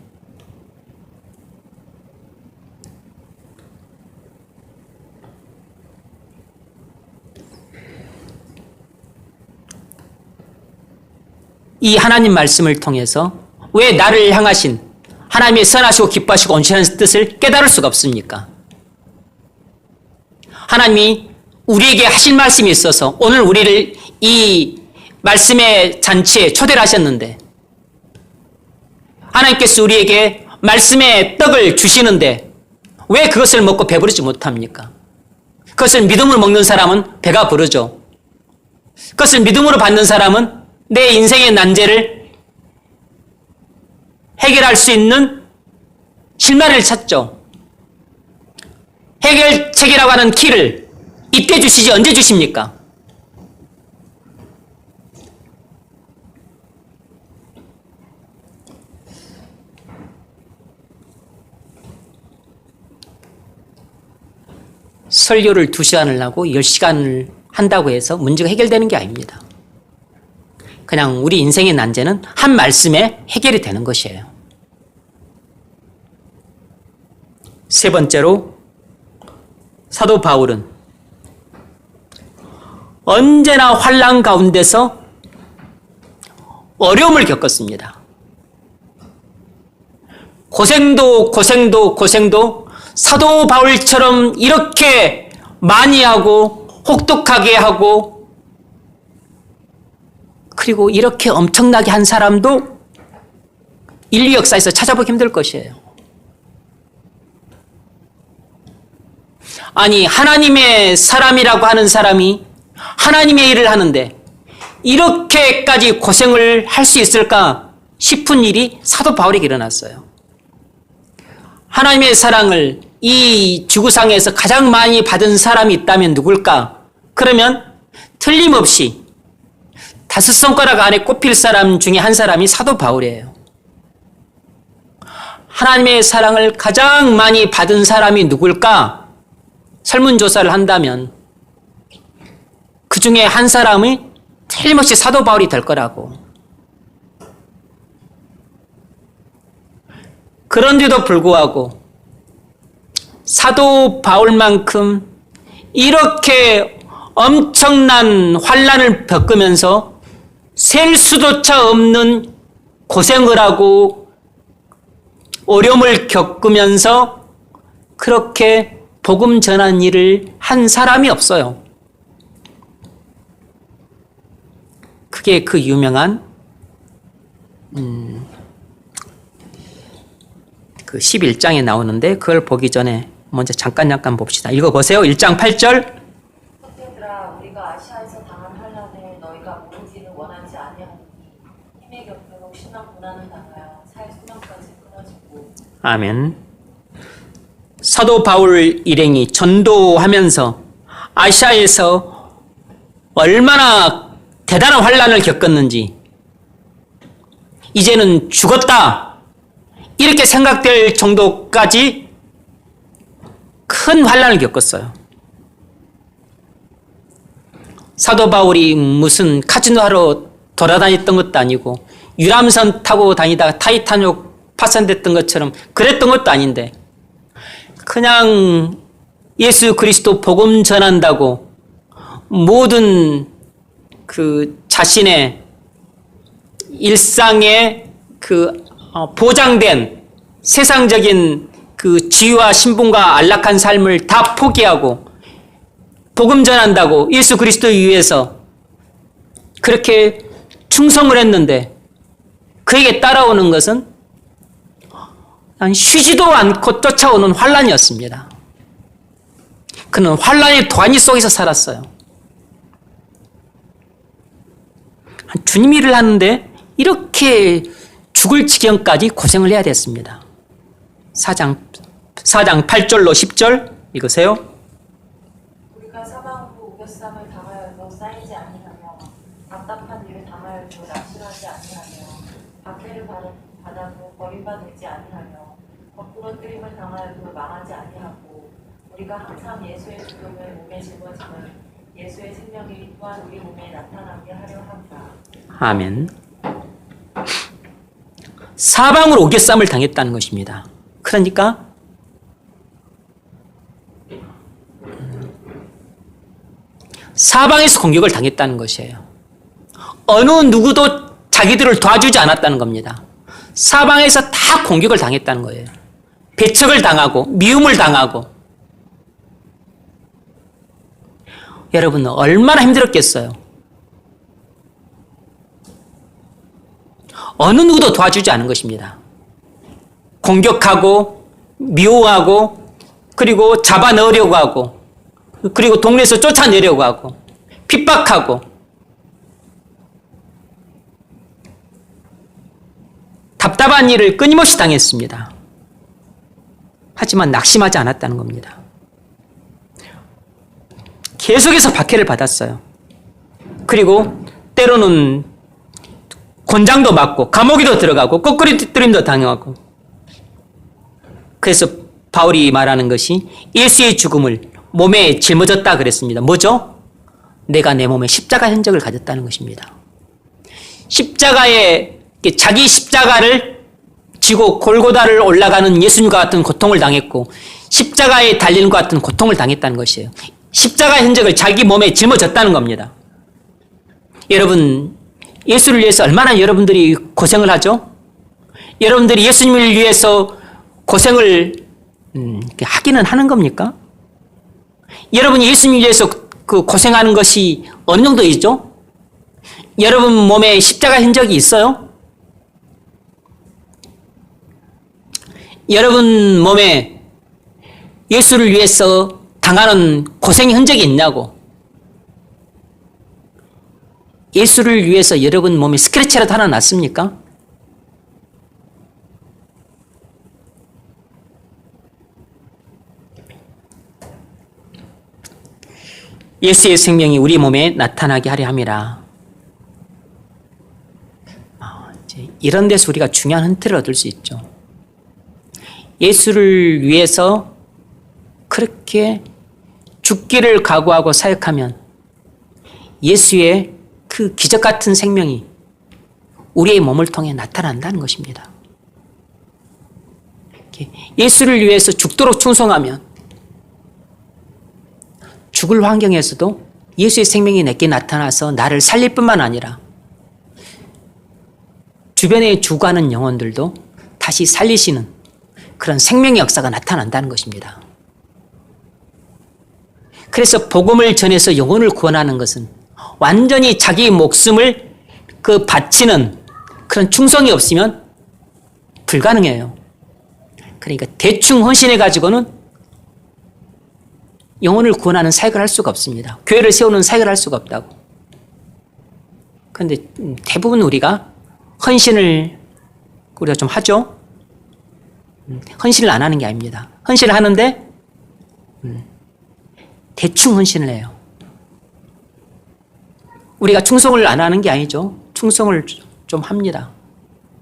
이 하나님 말씀을 통해서 왜 나를 향하신 하나님의 선하시고 기뻐하시고 온전한 뜻을 깨달을 수가 없습니까? 하나님이 우리에게 하실 말씀이 있어서 오늘 우리를 이 말씀의 잔치에 초대를 하셨는데, 하나님께서 우리에게 말씀의 떡을 주시는데 왜 그것을 먹고 배부르지 못합니까? 그것을 믿음으로 먹는 사람은 배가 부르죠. 그것을 믿음으로 받는 사람은 내 인생의 난제를 해결할 수 있는 실마리를 찾죠. 해결책이라고 하는 키를 이때 주시지 언제 주십니까? 설교를 2시간을 하고 10시간을 한다고 해서 문제가 해결되는 게 아닙니다. 그냥 우리 인생의 난제는 한 말씀에 해결이 되는 것이에요. 3번째로 사도 바울은 언제나 환난 가운데서 어려움을 겪었습니다. 고생도 사도 바울처럼 이렇게 많이 하고 혹독하게 하고 그리고 이렇게 엄청나게 한 사람도 인류 역사에서 찾아보기 힘들 것이에요. 아니, 하나님의 사람이라고 하는 사람이 하나님의 일을 하는데 이렇게까지 고생을 할 수 있을까 싶은 일이 사도 바울에게 일어났어요. 하나님의 사랑을 이 지구상에서 가장 많이 받은 사람이 있다면 누굴까? 그러면 틀림없이 5손가락 안에 꼽힐 사람 중에 한 사람이 사도 바울이에요. 하나님의 사랑을 가장 많이 받은 사람이 누굴까? 설문조사를 한다면 그 중에 한 사람이 틀림없이 사도 바울이 될 거라고. 그런데도 불구하고 사도 바울만큼 이렇게 엄청난 환난을 겪으면서 셀 수조차 없는 고생을 하고 어려움을 겪으면서 그렇게 복음 전한 일을 한 사람이 없어요. 그게 그 유명한 그 11장에 나오는데 그걸 보기 전에 먼저 잠깐 봅시다. 읽어보세요. 1장 8절. 형제들아 우리가 아시아에서 당한 환난을 너희가 모르지는 원하지 아니하니 힘에 겹도록 심한 고난을 당하여 살 소망까지 끊어지고. 아멘. 사도 바울 일행이 전도하면서 아시아에서 얼마나 대단한 환난을 겪었는지 이제는 죽었다 이렇게 생각될 정도까지 큰 환난을 겪었어요. 사도 바울이 무슨 카지노 하러 돌아다녔던 것도 아니고 유람선 타고 다니다가 타이타닉 파산됐던 것처럼 그랬던 것도 아닌데 그냥 예수 그리스도 복음 전한다고 모든 그 자신의 일상의 그 보장된 세상적인 그 지위와 신분과 안락한 삶을 다 포기하고 복음 전한다고 예수 그리스도 위해서 그렇게 충성을 했는데 그에게 따라오는 것은 쉬지도 않고 쫓아오는 환난이었습니다. 그는 환난의 도가니 속에서 살았어요. 주님 일을 하는데 이렇게 죽을 지경까지 고생을 해야 됐습니다. 4장 8절로 10절 읽으세요. 우리가 사방으로 우겨쌈을 당하여도 쌓이지 아니하며 답답한 일을 당하여도 낙심하지 아니하며 박해를 받아도 버림받지 아니하며 거꾸러뜨림을 당하여도 망하지 아니하고 우리가 항상 예수의 죽음을 몸에 짊어지는 예수의 생명이 또한 우리 몸에 나타나게 하려 합니다. 아멘. 사방으로 오겨쌈을 당했다는 것입니다. 그러니까 사방에서 공격을 당했다는 것이에요. 어느 누구도 자기들을 도와주지 않았다는 겁니다. 사방에서 다 공격을 당했다는 거예요. 배척을 당하고 미움을 당하고. 여러분 얼마나 힘들었겠어요. 어느 누구도 도와주지 않은 것입니다. 공격하고 미워하고 그리고 잡아넣으려고 하고 그리고 동네에서 쫓아내려고 하고 핍박하고 답답한 일을 끊임없이 당했습니다. 하지만 낙심하지 않았다는 겁니다. 계속해서 박해를 받았어요. 그리고 때로는 곤장도 맞고 감옥에도 들어가고 거꾸리뜨림도 당하고. 그래서 바울이 말하는 것이 예수의 죽음을 몸에 짊어졌다 그랬습니다. 뭐죠? 내가 내 몸에 십자가 흔적을 가졌다는 것입니다. 십자가에 자기 십자가를 지고 골고다를 올라가는 예수님과 같은 고통을 당했고 십자가에 달리는 것 같은 고통을 당했다는 것이에요. 십자가의 흔적을 자기 몸에 짊어졌다는 겁니다. 여러분 예수를 위해서 얼마나 여러분들이 고생을 하죠? 여러분들이 예수님을 위해서 고생을 하기는 하는 겁니까? 여러분이 예수님을 위해서 그 고생하는 것이 어느 정도이죠? 여러분 몸에 십자가 흔적이 있어요? 여러분 몸에 예수를 위해서 당하는 고생의 흔적이 있냐고. 예수를 위해서 여러분 몸에 스크래치라도 하나 났습니까? 예수의 생명이 우리 몸에 나타나게 하려 함이라. 이런 데서 우리가 중요한 힌트를 얻을 수 있죠. 예수를 위해서 그렇게 죽기를 각오하고 사역하면 예수의 그 기적 같은 생명이 우리의 몸을 통해 나타난다는 것입니다. 예수를 위해서 죽도록 충성하면 죽을 환경에서도 예수의 생명이 내게 나타나서 나를 살릴 뿐만 아니라 주변에 죽어가는 영혼들도 다시 살리시는 그런 생명의 역사가 나타난다는 것입니다. 그래서 복음을 전해서 영혼을 구원하는 것은 완전히 자기 목숨을 바치는 그런 충성이 없으면 불가능해요. 그러니까 대충 헌신해가지고는 영혼을 구원하는 사역을 할 수가 없습니다. 교회를 세우는 사역을 할 수가 없다고. 그런데 대부분 우리가 헌신을 우리가 좀 하죠. 헌신을 안 하는 게 아닙니다. 헌신을 하는데 대충 헌신을 해요. 우리가 충성을 안 하는 게 아니죠. 충성을 좀 합니다.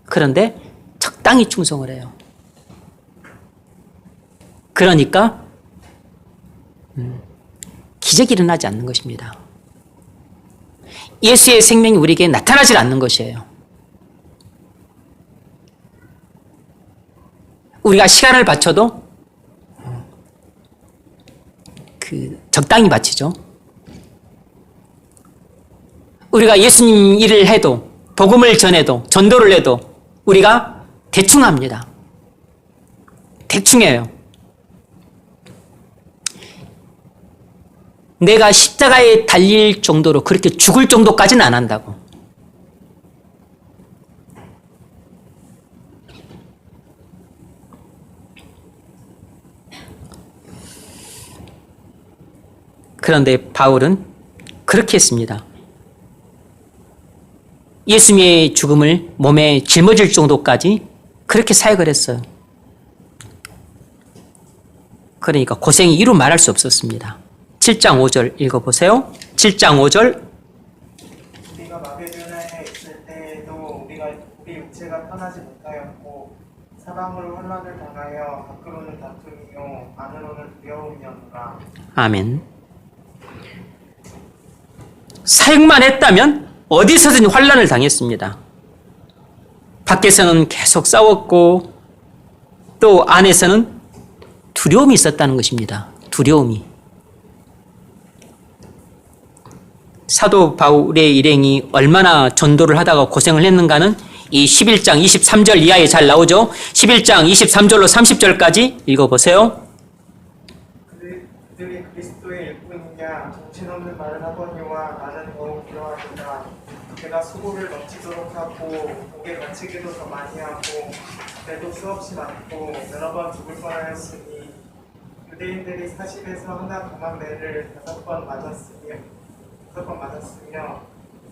그런데 적당히 충성을 해요. 그러니까 기적이 일어나지 않는 것입니다. 예수의 생명이 우리에게 나타나질 않는 것이에요. 우리가 시간을 바쳐도 적당히 바치죠. 우리가 예수님 일을 해도 복음을 전해도 전도를 해도 우리가 대충 합니다. 대충 해요. 내가 십자가에 달릴 정도로 그렇게 죽을 정도까지는 안 한다고. 그런데 바울은 그렇게 했습니다. 예수님의 죽음을 몸에 짊어질 정도까지 그렇게 사역을 했어요. 그러니까 고생이 이루 말할 수 없었습니다. 7장 5절 읽어보세요. 7장 5절. 우리가 마게도냐에 있을 때에도 우리 육체가 편하지 못하였고 사방으로 혼란을 당하여 밖으로는 다툼이요 안으로는 두려움이었노라. 아멘. 사역만 했다면 어디서든 환난을 당했습니다. 밖에서는 계속 싸웠고 또 안에서는 두려움이 있었다는 것입니다. 두려움이. 사도 바울의 일행이 얼마나 전도를 하다가 고생을 했는가는 이 11장 23절 이하에 잘 나오죠. 11장 23절로 30절까지 읽어보세요. 그들이 그리스도의 일꾼이냐 정신없는 말을 하거니와 나는 더욱 이러하리라. 내가 수고를 넘치도록 하고 목에 다치기도 더 많이 하고 때도 수없이 많고 여러 번 죽을 뻔하였으니 유대인들이 40에서 하나 강한 매를 5번 맞았으며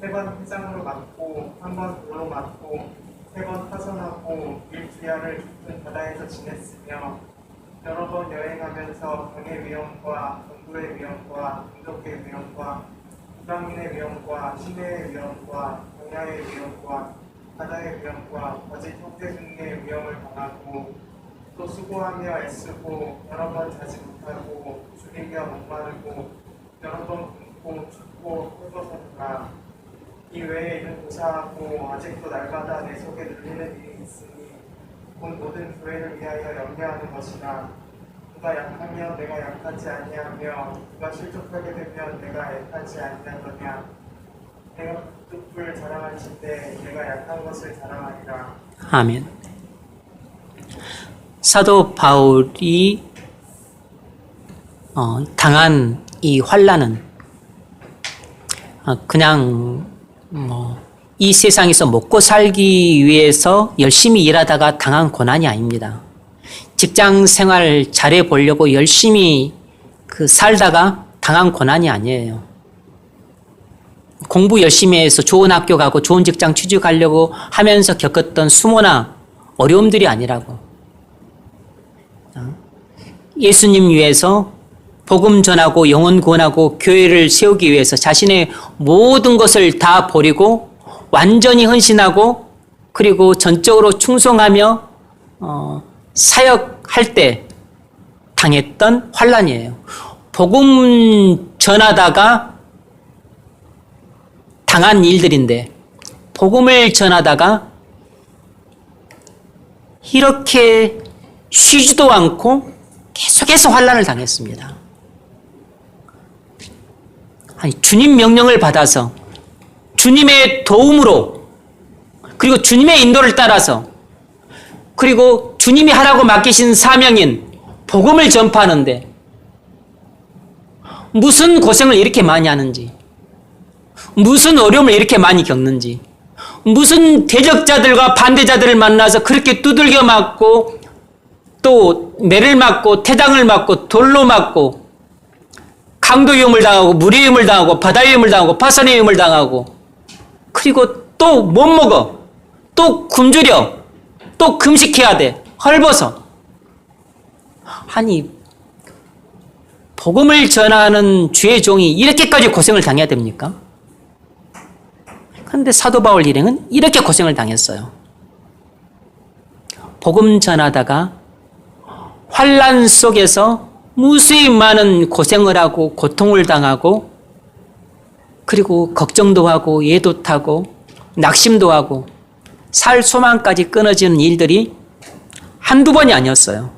3번 회장으로 맞고 1번 돌로 맞고 3번 파손하고 일주야를 깊은 바다에서 지냈으며 여러 번 여행하면서 병의 위험과 공부의 위험과 인덕의 위험과 이방인의 위험과 시내의 위험과 동야의 위험과 바다의 위험과 거짓 형제 중의 위험을 당하고 또 수고하며 애쓰고 여러 번 자지 못하고 죽이며 목마르고 여러 번 굶고 춥고 헐벗었다. 이 외에 이는 고사하고 아직도 날마다 내 속에 눌리는 일이 있으니 곧 모든 교회를 위하여 염려하는 것이나 누가 약하면 내가 약하지 아니하며 누가 실족하게 되면 내가 애하지 아니하더냐. 내가 뜻을 자랑할진대 내가 약한 것을 자랑하리라. 아멘. 사도 바울이 당한 이 환난은 그냥 이 세상에서 먹고 살기 위해서 열심히 일하다가 당한 고난이 아닙니다. 직장 생활 잘해 보려고 열심히 살다가 당한 고난이 아니에요. 공부 열심히 해서 좋은 학교 가고 좋은 직장 취직하려고 하면서 겪었던 수모나 어려움들이 아니라고. 예수님 위해서 복음 전하고 영혼 구원하고 교회를 세우기 위해서 자신의 모든 것을 다 버리고 완전히 헌신하고 그리고 전적으로 충성하며 사역할 때 당했던 환난이에요. 복음 전하다가 당한 일들인데 복음을 전하다가 이렇게 쉬지도 않고 계속해서 환난을 당했습니다. 아니, 주님 명령을 받아서 주님의 도움으로 그리고 주님의 인도를 따라서 그리고 주님이 하라고 맡기신 사명인 복음을 전파하는데 무슨 고생을 이렇게 많이 하는지, 무슨 어려움을 이렇게 많이 겪는지, 무슨 대적자들과 반대자들을 만나서 그렇게 두들겨 맞고 또 매를 맞고 태당을 맞고 돌로 맞고 강도 위험을 당하고 물의 위험을 당하고 바다 위험을 당하고 파산의 위험을 당하고 그리고 또 못 먹어, 또 굶주려, 또 금식해야 돼, 헐벗어. 아니, 복음을 전하는 주의 종이 이렇게까지 고생을 당해야 됩니까? 그런데 사도 바울 일행은 이렇게 고생을 당했어요. 복음 전하다가 환난 속에서 무수히 많은 고생을 하고 고통을 당하고 그리고 걱정도 하고 예도 타고 낙심도 하고 살 소망까지 끊어지는 일들이 한두 번이 아니었어요.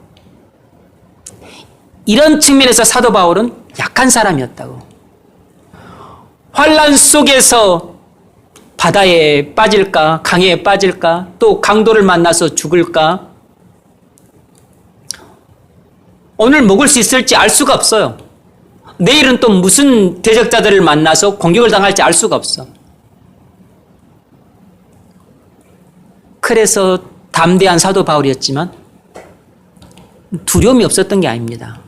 이런 측면에서 사도 바울은 약한 사람이었다고. 환난 속에서 바다에 빠질까, 강에 빠질까, 또 강도를 만나서 죽을까, 오늘 먹을 수 있을지 알 수가 없어요. 내일은 또 무슨 대적자들을 만나서 공격을 당할지 알 수가 없어. 그래서 담대한 사도 바울이었지만 두려움이 없었던 게 아닙니다.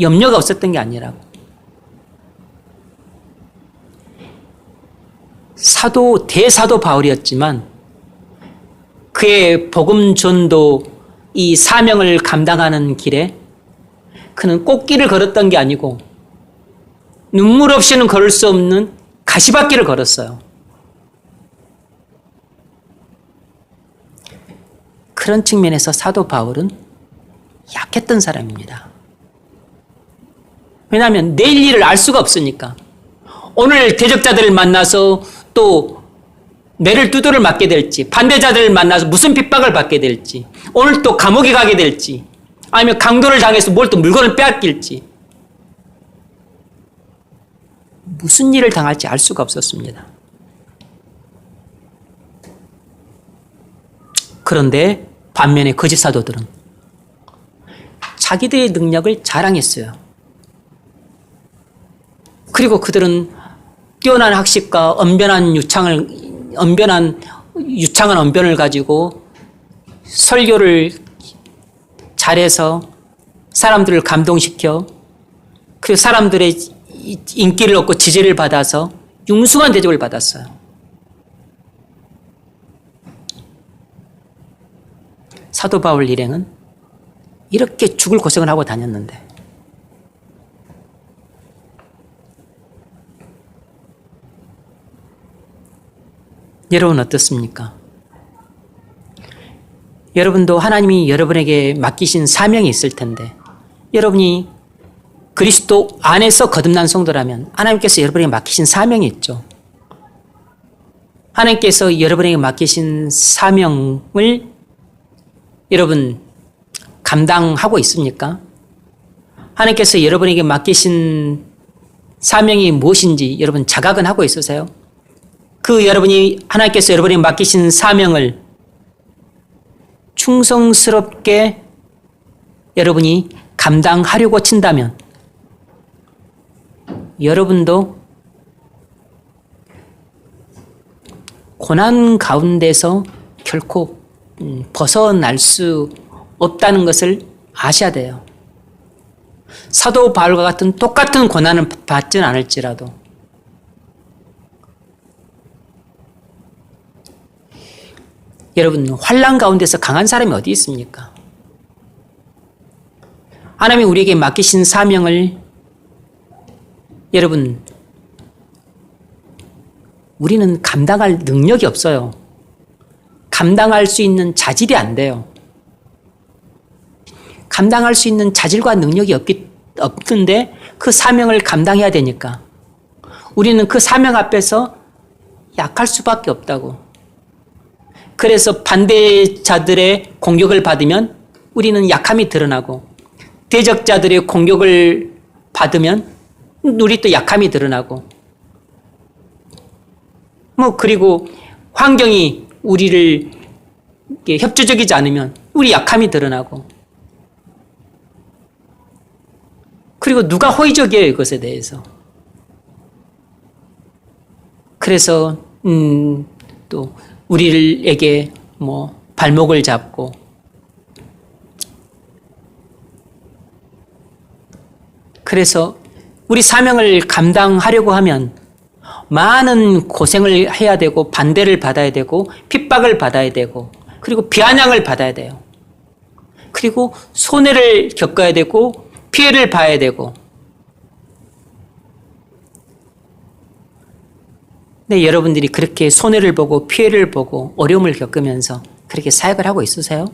염려가 없었던 게 아니라고. 대사도 바울이었지만 그의 복음 전도 이 사명을 감당하는 길에 그는 꽃길을 걸었던 게 아니고 눈물 없이는 걸을 수 없는 가시밭길을 걸었어요. 그런 측면에서 사도 바울은 약했던 사람입니다. 왜냐하면 내일 일을 알 수가 없으니까. 오늘 대적자들을 만나서 또 매를 두드려 맞게 될지, 반대자들을 만나서 무슨 핍박을 받게 될지, 오늘 또 감옥에 가게 될지, 아니면 강도를 당해서 뭘 또 물건을 빼앗길지, 무슨 일을 당할지 알 수가 없었습니다. 그런데 반면에 거짓 사도들은 자기들의 능력을 자랑했어요. 그리고 그들은 뛰어난 학식과 언변한 유창한 언변을 가지고 설교를 잘해서 사람들을 감동시켜 그리고 사람들의 인기를 얻고 지지를 받아서 융숭한 대접을 받았어요. 사도 바울 일행은 이렇게 죽을 고생을 하고 다녔는데 여러분 어떻습니까? 여러분도 하나님이 여러분에게 맡기신 사명이 있을 텐데 여러분이 그리스도 안에서 거듭난 성도라면 하나님께서 여러분에게 맡기신 사명이 있죠. 하나님께서 여러분에게 맡기신 사명을 여러분 감당하고 있습니까? 하나님께서 여러분에게 맡기신 사명이 무엇인지 여러분 자각은 하고 있으세요? 하나님께서 여러분에게 맡기신 사명을 충성스럽게 여러분이 감당하려고 친다면 여러분도 고난 가운데서 결코 벗어날 수 없다는 것을 아셔야 돼요. 사도 바울과 같은 똑같은 고난을 받지는 않을지라도 여러분 환난 가운데서 강한 사람이 어디 있습니까? 하나님이 우리에게 맡기신 사명을 여러분 우리는 감당할 능력이 없어요. 감당할 수 있는 자질이 안 돼요. 감당할 수 있는 자질과 능력이 없는데 그 사명을 감당해야 되니까 우리는 그 사명 앞에서 약할 수밖에 없다고. 그래서 반대자들의 공격을 받으면 우리는 약함이 드러나고 대적자들의 공격을 받으면 우리 또 약함이 드러나고 그리고 환경이 우리를 이렇게 협조적이지 않으면 우리 약함이 드러나고, 그리고 누가 호의적이에요, 이것에 대해서. 그래서 또 우리에게 발목을 잡고, 그래서 우리 사명을 감당하려고 하면 많은 고생을 해야 되고, 반대를 받아야 되고, 핍박을 받아야 되고, 그리고 비아냥을 받아야 돼요. 그리고 손해를 겪어야 되고, 피해를 봐야 되고. 네, 여러분들이 그렇게 손해를 보고 피해를 보고 어려움을 겪으면서 그렇게 사역을 하고 있으세요?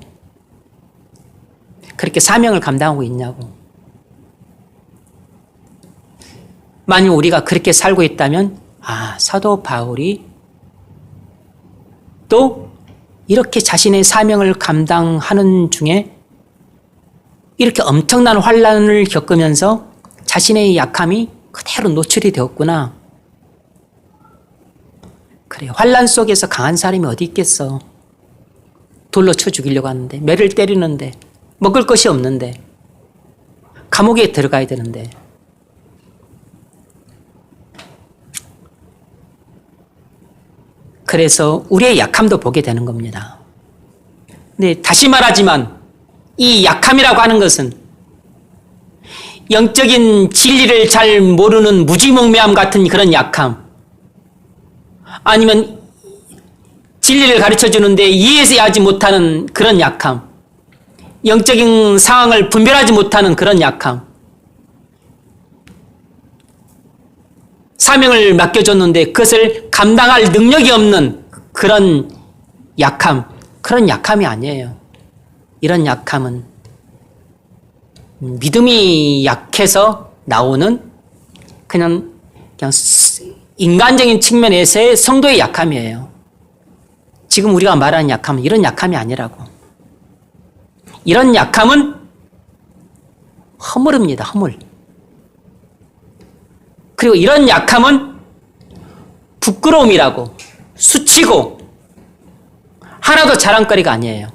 그렇게 사명을 감당하고 있냐고. 만약 우리가 그렇게 살고 있다면, 사도 바울이 또 이렇게 자신의 사명을 감당하는 중에 이렇게 엄청난 환난을 겪으면서 자신의 약함이 그대로 노출이 되었구나. 그래, 환난 속에서 강한 사람이 어디 있겠어. 돌로 쳐 죽이려고 하는데, 매를 때리는데, 먹을 것이 없는데, 감옥에 들어가야 되는데. 그래서 우리의 약함도 보게 되는 겁니다. 네, 다시 말하지만 이 약함이라고 하는 것은 영적인 진리를 잘 모르는 무지몽매함 같은 그런 약함, 아니면 진리를 가르쳐 주는데 이해하지 못하는 그런 약함, 영적인 상황을 분별하지 못하는 그런 약함, 사명을 맡겨줬는데 그것을 감당할 능력이 없는 그런 약함, 그런 약함이 아니에요. 이런 약함은 믿음이 약해서 나오는 그냥 인간적인 측면에서의 성도의 약함이에요. 지금 우리가 말하는 약함은 이런 약함이 아니라고. 이런 약함은 허물입니다. 허물. 그리고 이런 약함은 부끄러움이라고, 수치고, 하나도 자랑거리가 아니에요.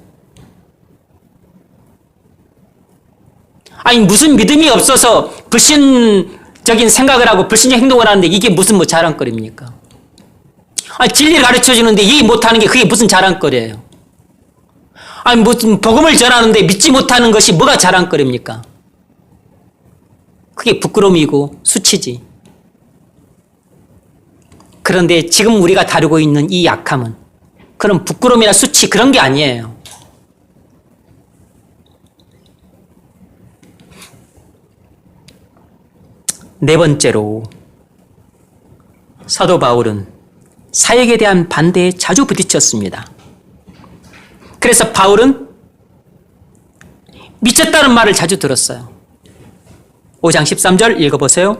아니, 무슨 믿음이 없어서 불신적인 생각을 하고 불신적 행동을 하는데 이게 무슨 자랑거리입니까? 아니, 진리를 가르쳐 주는데 이해 못하는 게 그게 무슨 자랑거리예요? 아니, 무슨 복음을 전하는데 믿지 못하는 것이 뭐가 자랑거리입니까? 그게 부끄러움이고 수치지. 그런데 지금 우리가 다루고 있는 이 약함은 그런 부끄러움이나 수치 그런 게 아니에요. 네 번째로, 사도 바울은 사역에 대한 반대에 자주 부딪혔습니다. 그래서 바울은 미쳤다는 말을 자주 들었어요. 5장 13절 읽어보세요.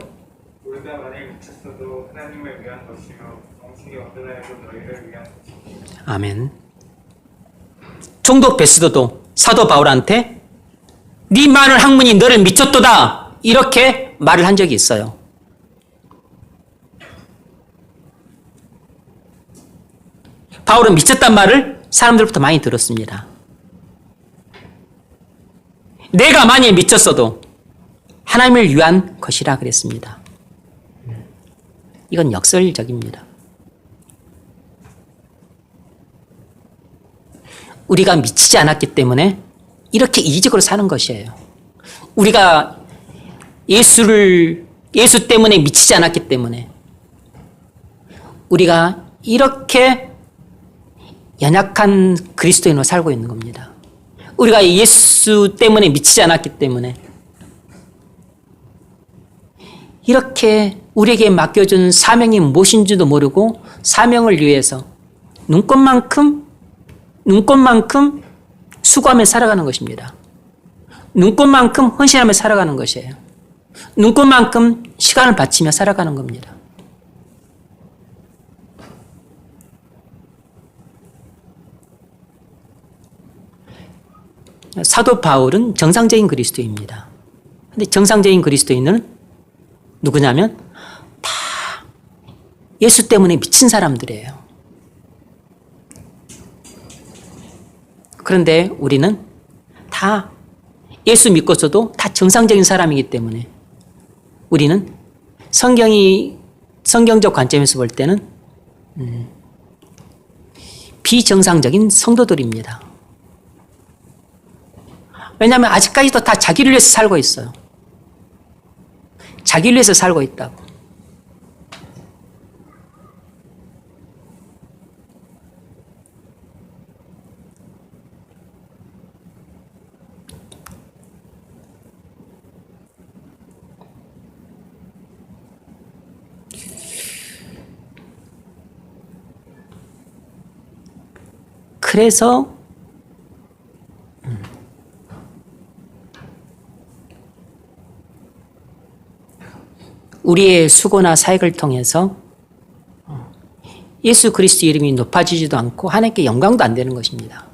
우리가 만일 미쳤어도 하나님을 위한 것이요 영생이 얻으려고 너희를 위한 것이니. 아멘. 총독 베스도도 사도 바울한테 네 많은 학문이 너를 미쳤도다 이렇게 말을 한 적이 있어요. 바울은 미쳤단 말을 사람들부터 많이 들었습니다. 내가 만일 미쳤어도 하나님을 위한 것이라 그랬습니다. 이건 역설적입니다. 우리가 미치지 않았기 때문에 이렇게 이기적으로 사는 것이에요. 우리가 예수 때문에 미치지 않았기 때문에 우리가 이렇게 연약한 그리스도인으로 살고 있는 겁니다. 우리가 예수 때문에 미치지 않았기 때문에 이렇게 우리에게 맡겨준 사명이 무엇인지도 모르고 사명을 위해서 눈꽃만큼 수고하며 살아가는 것입니다. 눈꽃만큼 헌신하며 살아가는 것이에요. 눈꽃만큼 시간을 바치며 살아가는 겁니다. 사도 바울은 정상적인 그리스도인입니다. 근데 정상적인 그리스도인은 누구냐면 다 예수 때문에 미친 사람들이에요. 그런데 우리는 다 예수 믿고서도 다 정상적인 사람이기 때문에 우리는 성경적 관점에서 볼 때는 비정상적인 성도들입니다. 왜냐하면 아직까지도 다 자기를 위해서 살고 있어요. 자기를 위해서 살고 있다고. 그래서 우리의 수고나 사역을 통해서 예수 그리스도 이름이 높아지지도 않고 하나님께 영광도 안 되는 것입니다.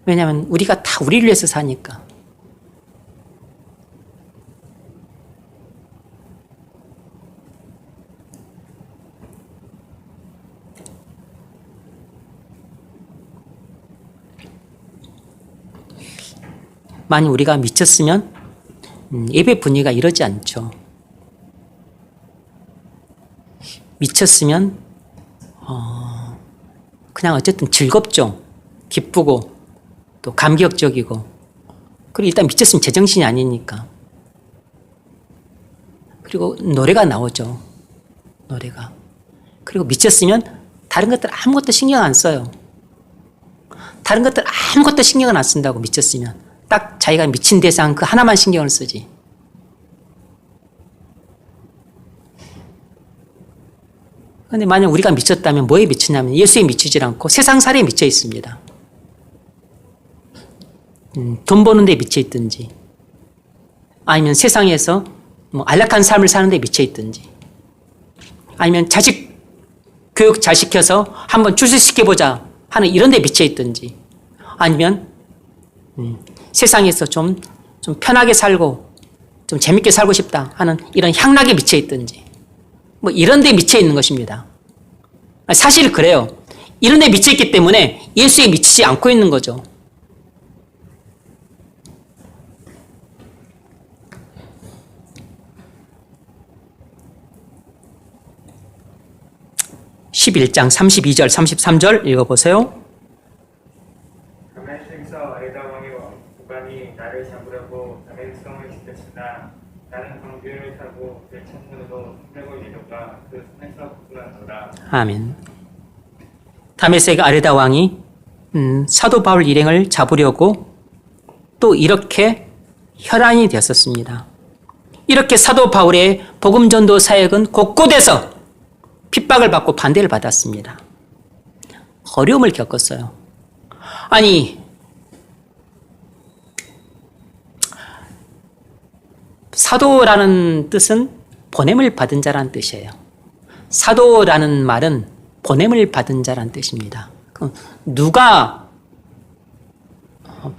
왜냐하면 우리가 다 우리를 위해서 사니까. 만약 우리가 미쳤으면 예배 분위기가 이러지 않죠. 미쳤으면 그냥 어쨌든 즐겁죠. 기쁘고 또 감격적이고. 그리고 일단 미쳤으면 제정신이 아니니까. 그리고 노래가 나오죠. 노래가. 그리고 미쳤으면 다른 것들 아무것도 신경 안 써요. 다른 것들 아무것도 신경을 안 쓴다고 미쳤으면. 딱 자기가 미친 대상 그 하나만 신경을 쓰지. 그런데 만약 우리가 미쳤다면 뭐에 미치냐면 예수에 미치지 않고 세상살이에 미쳐 있습니다. 돈 버는 데 미쳐 있든지 아니면 세상에서 뭐 안락한 삶을 사는 데 미쳐 있든지 아니면 자식 교육 잘 시켜서 한번 출세시켜보자 하는 이런 데 미쳐 있든지 아니면 세상에서 좀 편하게 살고 좀 재밌게 살고 싶다 하는 이런 향락에 미쳐 있든지 뭐 이런 데 미쳐 있는 것입니다. 사실 그래요. 이런 데 미쳐 있기 때문에 예수에 미치지 않고 있는 거죠. (11장) 32절 33절 읽어보세요. 다메섹에서 아레다 왕의 부관이 나를 잡으려고 다메섹성을 지켰으나 나는 광교를 타고 그 창문으로 산맥을 내려가 그 산에서 벗어나더라. 아멘. 다메섹 아레다 왕이 사도 바울 일행을 잡으려고 또 이렇게 혈안이 되었었습니다. 이렇게 사도 바울의 복음 전도 사역은 곳곳에서 핍박을 받고 반대를 받았습니다. 어려움을 겪었어요. 아니, 사도라는 뜻은 보냄을 받은 자라는 뜻이에요. 사도라는 말은 보냄을 받은 자라는 뜻입니다. 그럼 누가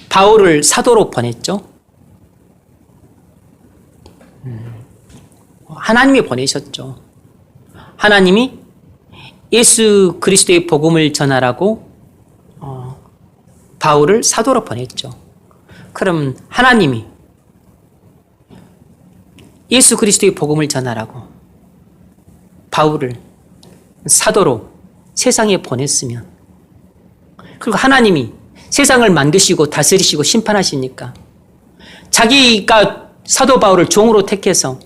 바울을 사도로 보냈죠? 하나님이 보내셨죠. 하나님이 예수 그리스도의 복음을 전하라고 바울을 사도로 보냈죠. 그럼 하나님이 예수 그리스도의 복음을 전하라고 바울을 사도로 세상에 보냈으면 그리고 하나님이 세상을 만드시고 다스리시고 심판하시니까 자기가 사도 바울을 종으로 택해서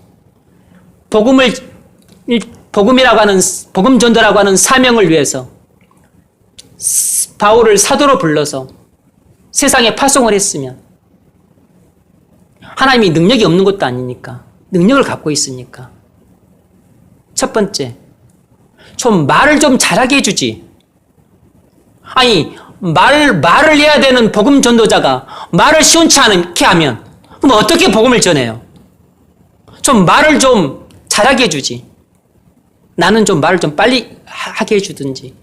복음이라고 하는 복음 전도라고 하는 사명을 위해서 바울을 사도로 불러서 세상에 파송을 했으면 하나님이 능력이 없는 것도 아니니까 능력을 갖고 있으니까 첫 번째 좀 말을 좀 잘하게 해주지. 아니 말을 해야 되는 복음 전도자가 말을 시원치 않게 하면 그럼 어떻게 복음을 전해요? 좀 말을 좀 잘하게 해주지. 나는 좀 말을 좀 빨리 하게 해주든지.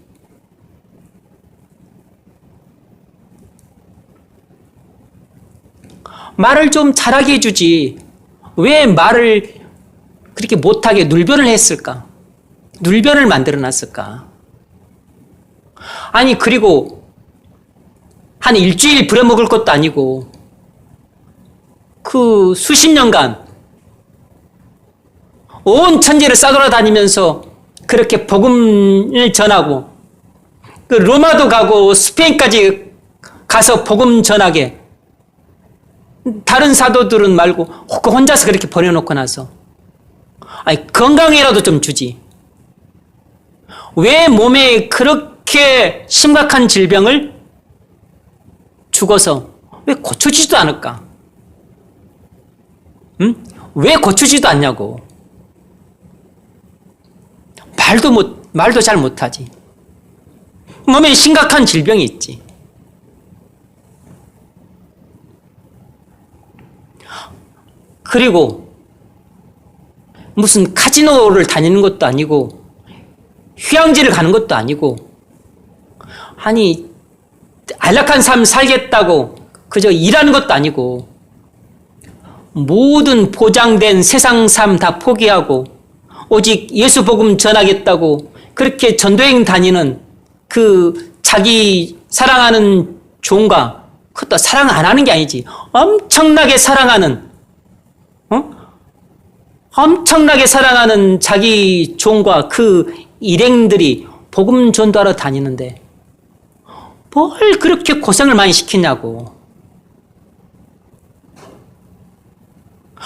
말을 좀 잘하게 해주지. 왜 말을 그렇게 못하게 눌변을 했을까? 눌변을 만들어 놨을까? 아니, 그리고 한 일주일 부려먹을 것도 아니고 그 수십 년간 온 천지를 싸돌아다니면서 그렇게 복음을 전하고 그 로마도 가고 스페인까지 가서 복음 전하게 다른 사도들은 말고 그 혼자서 그렇게 보내놓고 나서 아니 건강이라도 좀 주지. 왜 몸에 그렇게 심각한 질병을 주고서 왜 고쳐지지도 않을까? 응? 왜 고쳐지지도 않냐고. 말도 잘 못하지. 몸에 심각한 질병이 있지. 그리고 무슨 카지노를 다니는 것도 아니고 휴양지를 가는 것도 아니고 아니 안락한 삶 살겠다고 그저 일하는 것도 아니고 모든 보장된 세상 삶 다 포기하고 오직 예수 복음 전하겠다고 그렇게 전도행 다니는 그 자기 사랑하는 종과 그것도 사랑 안 하는 게 아니지. 엄청나게 사랑하는 엄청나게 사랑하는 자기 종과 그 일행들이 복음 전도하러 다니는데 뭘 그렇게 고생을 많이 시키냐고.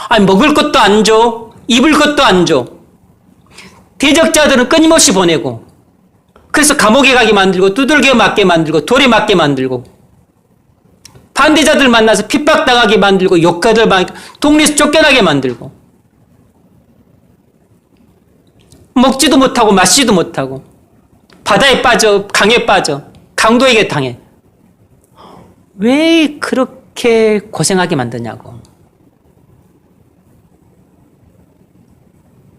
아니 먹을 것도 안 줘. 입을 것도 안 줘. 대적자들은 끊임없이 보내고 그래서 감옥에 가게 만들고 두들겨 맞게 만들고 돌에 맞게 만들고 반대자들 만나서 핍박당하게 만들고 욕하들 동네에서 쫓겨나게 만들고 먹지도 못하고 마시지도 못하고 바다에 빠져 강에 빠져 강도에게 당해. 왜 그렇게 고생하게 만드냐고.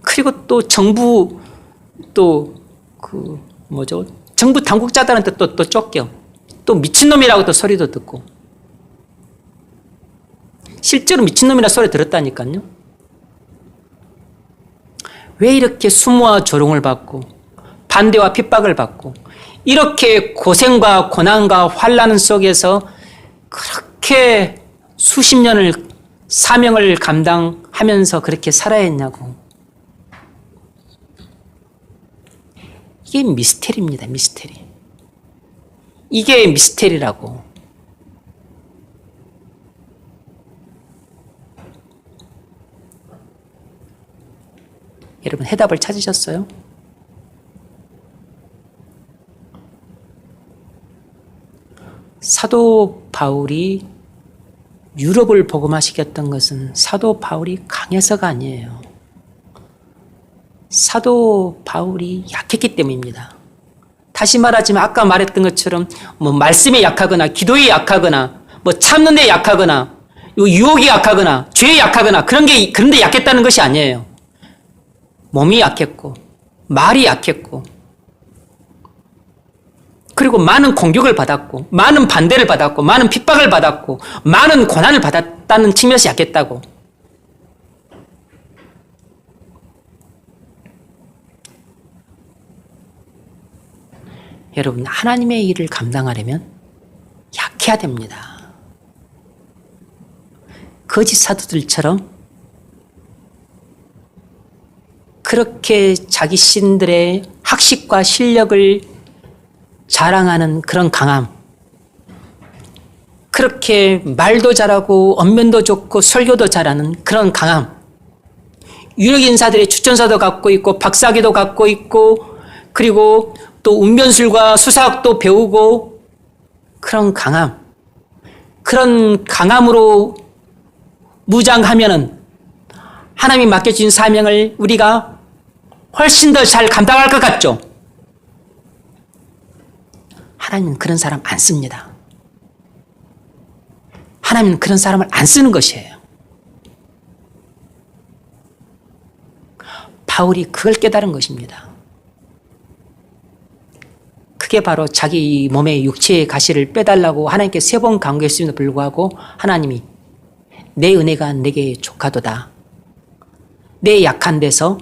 그리고 또 정부 정부 당국자들한테 또 쫓겨. 또 미친놈이라고 또 소리도 듣고. 실제로 미친놈이라 소리 들었다니까요. 왜 이렇게 수모와 조롱을 받고 반대와 핍박을 받고 이렇게 고생과 고난과 환난 속에서 그렇게 수십 년을 사명을 감당하면서 그렇게 살아야 했냐고. 이게 미스테리입니다. 미스테리. 이게 미스테리라고. 여러분 해답을 찾으셨어요? 사도 바울이 유럽을 복음화시켰던 것은 사도 바울이 강해서가 아니에요. 사도 바울이 약했기 때문입니다. 다시 말하지만 아까 말했던 것처럼 말씀에 약하거나 기도에 약하거나 참는 데 약하거나 유혹이 약하거나 죄에 약하거나 그런데 약했다는 것이 아니에요. 몸이 약했고 말이 약했고 그리고 많은 공격을 받았고 많은 반대를 받았고 많은 핍박을 받았고 많은 고난을 받았다는 측면에서 약했다고. 여러분 하나님의 일을 감당하려면 약해야 됩니다. 거짓 사도들처럼 그렇게 자기 신들의 학식과 실력을 자랑하는 그런 강함, 그렇게 말도 잘하고 언변도 좋고 설교도 잘하는 그런 강함, 유력 인사들의 추천서도 갖고 있고 박사학위도 갖고 있고 그리고 또 운변술과 수사학도 배우고 그런 강함, 그런 강함으로 무장하면은 하나님이 맡겨주신 사명을 우리가 훨씬 더 잘 감당할 것 같죠? 하나님은 그런 사람 안 씁니다. 하나님은 그런 사람을 안 쓰는 것이에요. 바울이 그걸 깨달은 것입니다. 그게 바로 자기 몸의 육체의 가시를 빼달라고 하나님께 3번 간구했음에도 불구하고 하나님이 내 은혜가 내게 족하도다. 내 약한 데서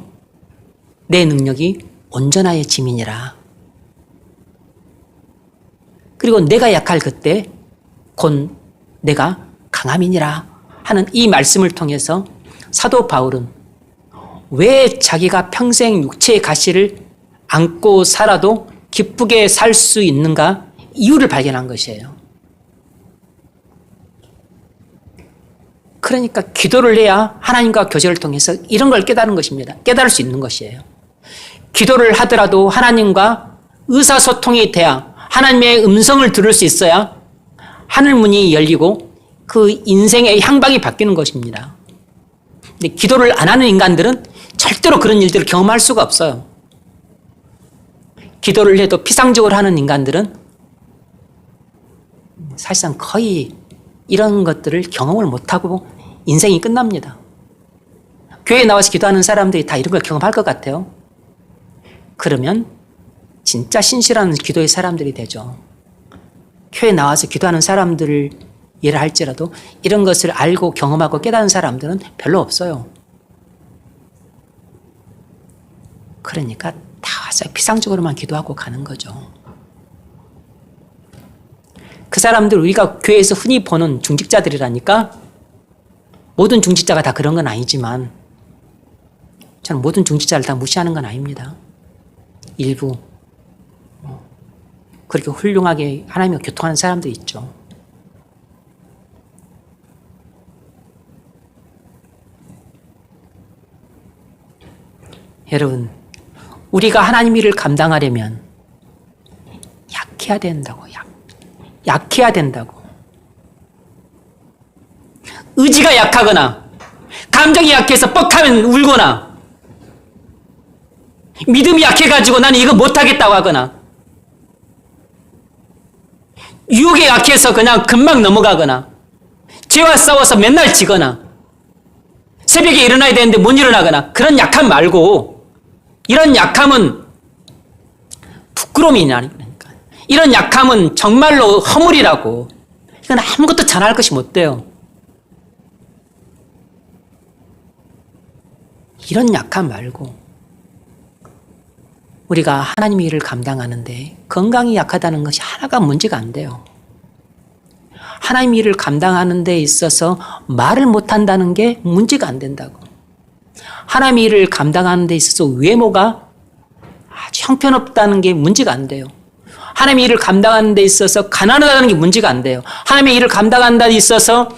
내 능력이 온전하여 짐이니라. 그리고 내가 약할 그때 곧 내가 강함이니라 하는 이 말씀을 통해서 사도 바울은 왜 자기가 평생 육체의 가시를 안고 살아도 기쁘게 살 수 있는가 이유를 발견한 것이에요. 그러니까 기도를 해야 하나님과 교제를 통해서 이런 걸 깨달은 것입니다. 깨달을 수 있는 것이에요. 기도를 하더라도 하나님과 의사소통이 돼야 하나님의 음성을 들을 수 있어야 하늘문이 열리고 그 인생의 향방이 바뀌는 것입니다. 근데 기도를 안 하는 인간들은 절대로 그런 일들을 경험할 수가 없어요. 기도를 해도 피상적으로 하는 인간들은 사실상 거의 이런 것들을 경험을 못하고 인생이 끝납니다. 교회에 나와서 기도하는 사람들이 다 이런 걸 경험할 것 같아요. 그러면 진짜 신실한 기도의 사람들이 되죠. 교회에 나와서 기도하는 사람들을 예를 할지라도 이런 것을 알고 경험하고 깨닫는 사람들은 별로 없어요. 그러니까 다 와서 피상적으로만 기도하고 가는 거죠. 그 사람들 우리가 교회에서 흔히 보는 중직자들이라니까 모든 중직자가 다 그런 건 아니지만 저는 모든 중직자를 다 무시하는 건 아닙니다. 일부 그렇게 훌륭하게 하나님과 교통하는 사람도 있죠. 여러분, 우리가 하나님 일을 감당하려면 약해야 된다고. 약해야 된다고. 의지가 약하거나 감정이 약해서 뻑하면 울거나 믿음이 약해가지고 나는 이거 못하겠다고 하거나 유혹에 약해서 그냥 금방 넘어가거나 죄와 싸워서 맨날 지거나 새벽에 일어나야 되는데 못 일어나거나 그런 약함 말고 이런 약함은 부끄러움이라니까. 이런 약함은 정말로 허물이라고. 이건 아무것도 잘할 것이 못 돼요. 이런 약함 말고 우리가 하나님의 일을 감당하는데 건강이 약하다는 것이 하나가 문제가 안 돼요. 하나님의 일을 감당하는 데 있어서 말을 못한다는 게 문제가 안 된다고. 하나님의 일을 감당하는 데 있어서 외모가 아주 형편없다는 게 문제가 안 돼요. 하나님의 일을 감당하는 데 있어서 가난하다는 게 문제가 안 돼요. 하나님의 일을 감당하는 데 있어서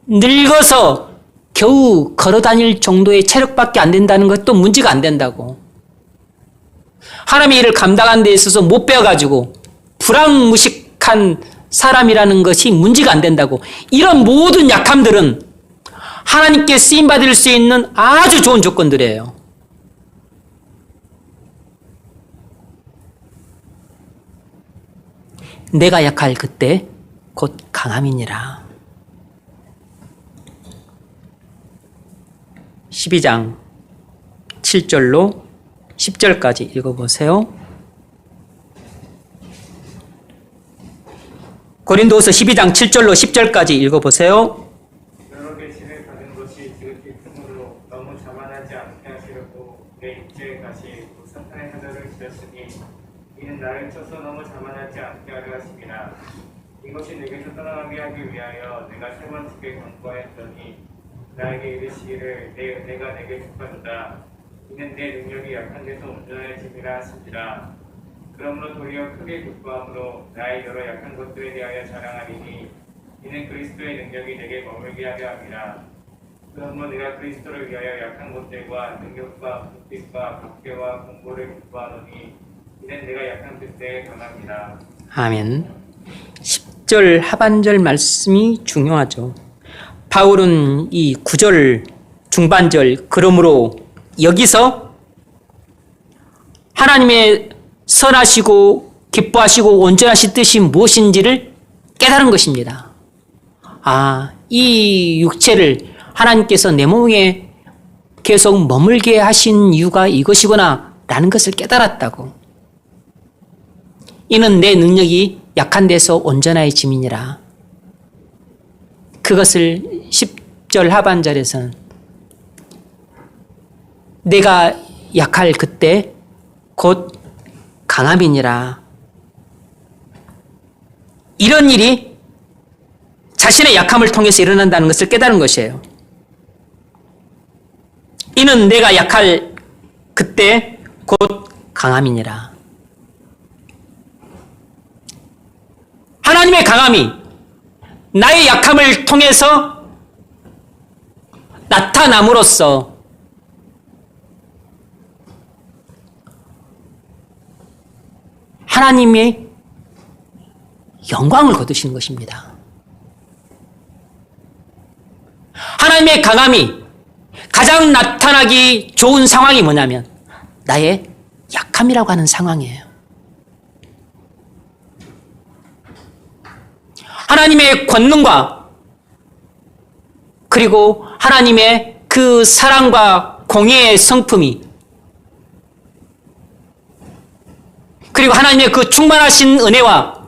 늙어서 겨우 걸어 다닐 정도의 체력밖에 안 된다는 것도 문제가 안 된다고. 하나님의 일을 감당하는 데 있어서 못 배워가지고 불황무식한 사람이라는 것이 문제가 안 된다고. 이런 모든 약함들은 하나님께 쓰임받을 수 있는 아주 좋은 조건들이에요. 내가 약할 그때 곧 강함이니라. 12장 7절로 10절까지 읽어보세요. 고린도후서 12장 7절로 10절까지 읽어보세요. 여러 계시를 받은 것이 지극히 크므로 너무 자만하지 않게 하시려고 내 육체의 가시 곧 사탄의 사자를 지었으니 이는 나를 쳐서 너무 자만하지 않게 하려 하심이라. 이것이 내게서 떠나가게 하기 위하여 내가 세 번째 권고하였더니 나에게 이르시기를 내 은혜가 내게 속하도다. 이는 내 능력이 약한 데서 온전해짐이라 하시니라. 그러므로 도리어 크게 기뻐함으로 나의 여러 약한 것들에 대하여 자랑하리니 이는 그리스도의 능력이 내게 머물게 하려 함이라. 그러므로 내가 그리스도를 위하여 약한 것들과 능력과 불빛과 박해와 공고를 기뻐하노니 이는 내가 약한 그때에 강합니다. 아멘. 10절 하반절 말씀이 중요하죠. 바울은 이 9절 중반절 그러므로 여기서 하나님의 선하시고 기뻐하시고 온전하신 뜻이 무엇인지를 깨달은 것입니다. 아, 이 육체를 하나님께서 내 몸에 계속 머물게 하신 이유가 이것이구나 라는 것을 깨달았다고. 이는 내 능력이 약한 데서 온전해짐이니라. 그것을 10절 하반절에서는 내가 약할 그때 곧 강함이니라. 이런 일이 자신의 약함을 통해서 일어난다는 것을 깨달은 것이에요. 이는 내가 약할 그때 곧 강함이니라. 하나님의 강함이 나의 약함을 통해서 나타남으로써 하나님의 영광을 거두시는 것입니다. 하나님의 강함이 가장 나타나기 좋은 상황이 뭐냐면 나의 약함이라고 하는 상황이에요. 하나님의 권능과 그리고 하나님의 그 사랑과 공의의 성품이 그리고 하나님의 그 충만하신 은혜와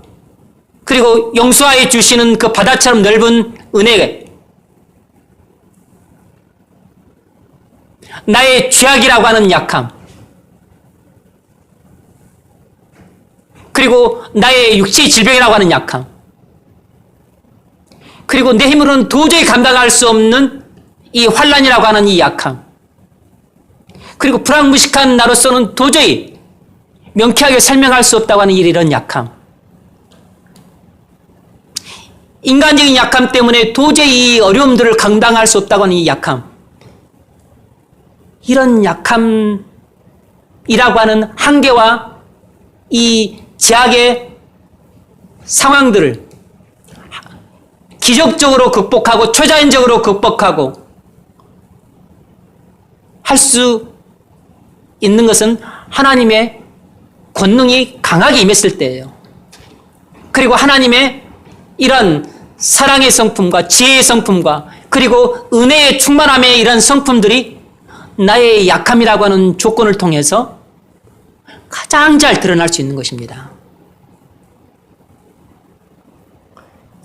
그리고 용서하여 주시는 그 바다처럼 넓은 은혜, 나의 죄악이라고 하는 약함, 그리고 나의 육체의 질병이라고 하는 약함, 그리고 내 힘으로는 도저히 감당할 수 없는 이 환난이라고 하는 이 약함, 그리고 불황무식한 나로서는 도저히 명쾌하게 설명할 수 없다고 하는 이런 약함, 인간적인 약함 때문에 도저히 이 어려움들을 감당할 수 없다고 하는 이 약함, 이런 약함이라고 하는 한계와 이 제약의 상황들을 기적적으로 극복하고 초자연적으로 극복하고 할 수 있는 것은 하나님의 권능이 강하게 임했을 때예요. 그리고 하나님의 이런 사랑의 성품과 지혜의 성품과 그리고 은혜의 충만함의 이런 성품들이 나의 약함이라고 하는 조건을 통해서 가장 잘 드러날 수 있는 것입니다.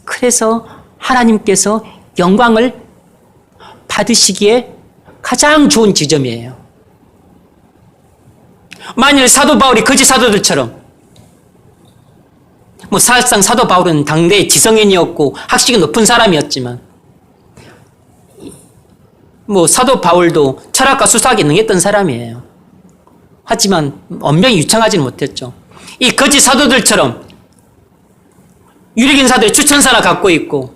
그래서 하나님께서 영광을 받으시기에 가장 좋은 지점이에요. 만일 사도 바울이 거짓 사도들처럼 사실상 사도 바울은 당대의 지성인이었고 학식이 높은 사람이었지만 사도 바울도 철학과 수사학에 능했던 사람이에요. 하지만 엄명히 유창하지는 못했죠. 이 거짓 사도들처럼 유력인 사도의 추천사나 갖고 있고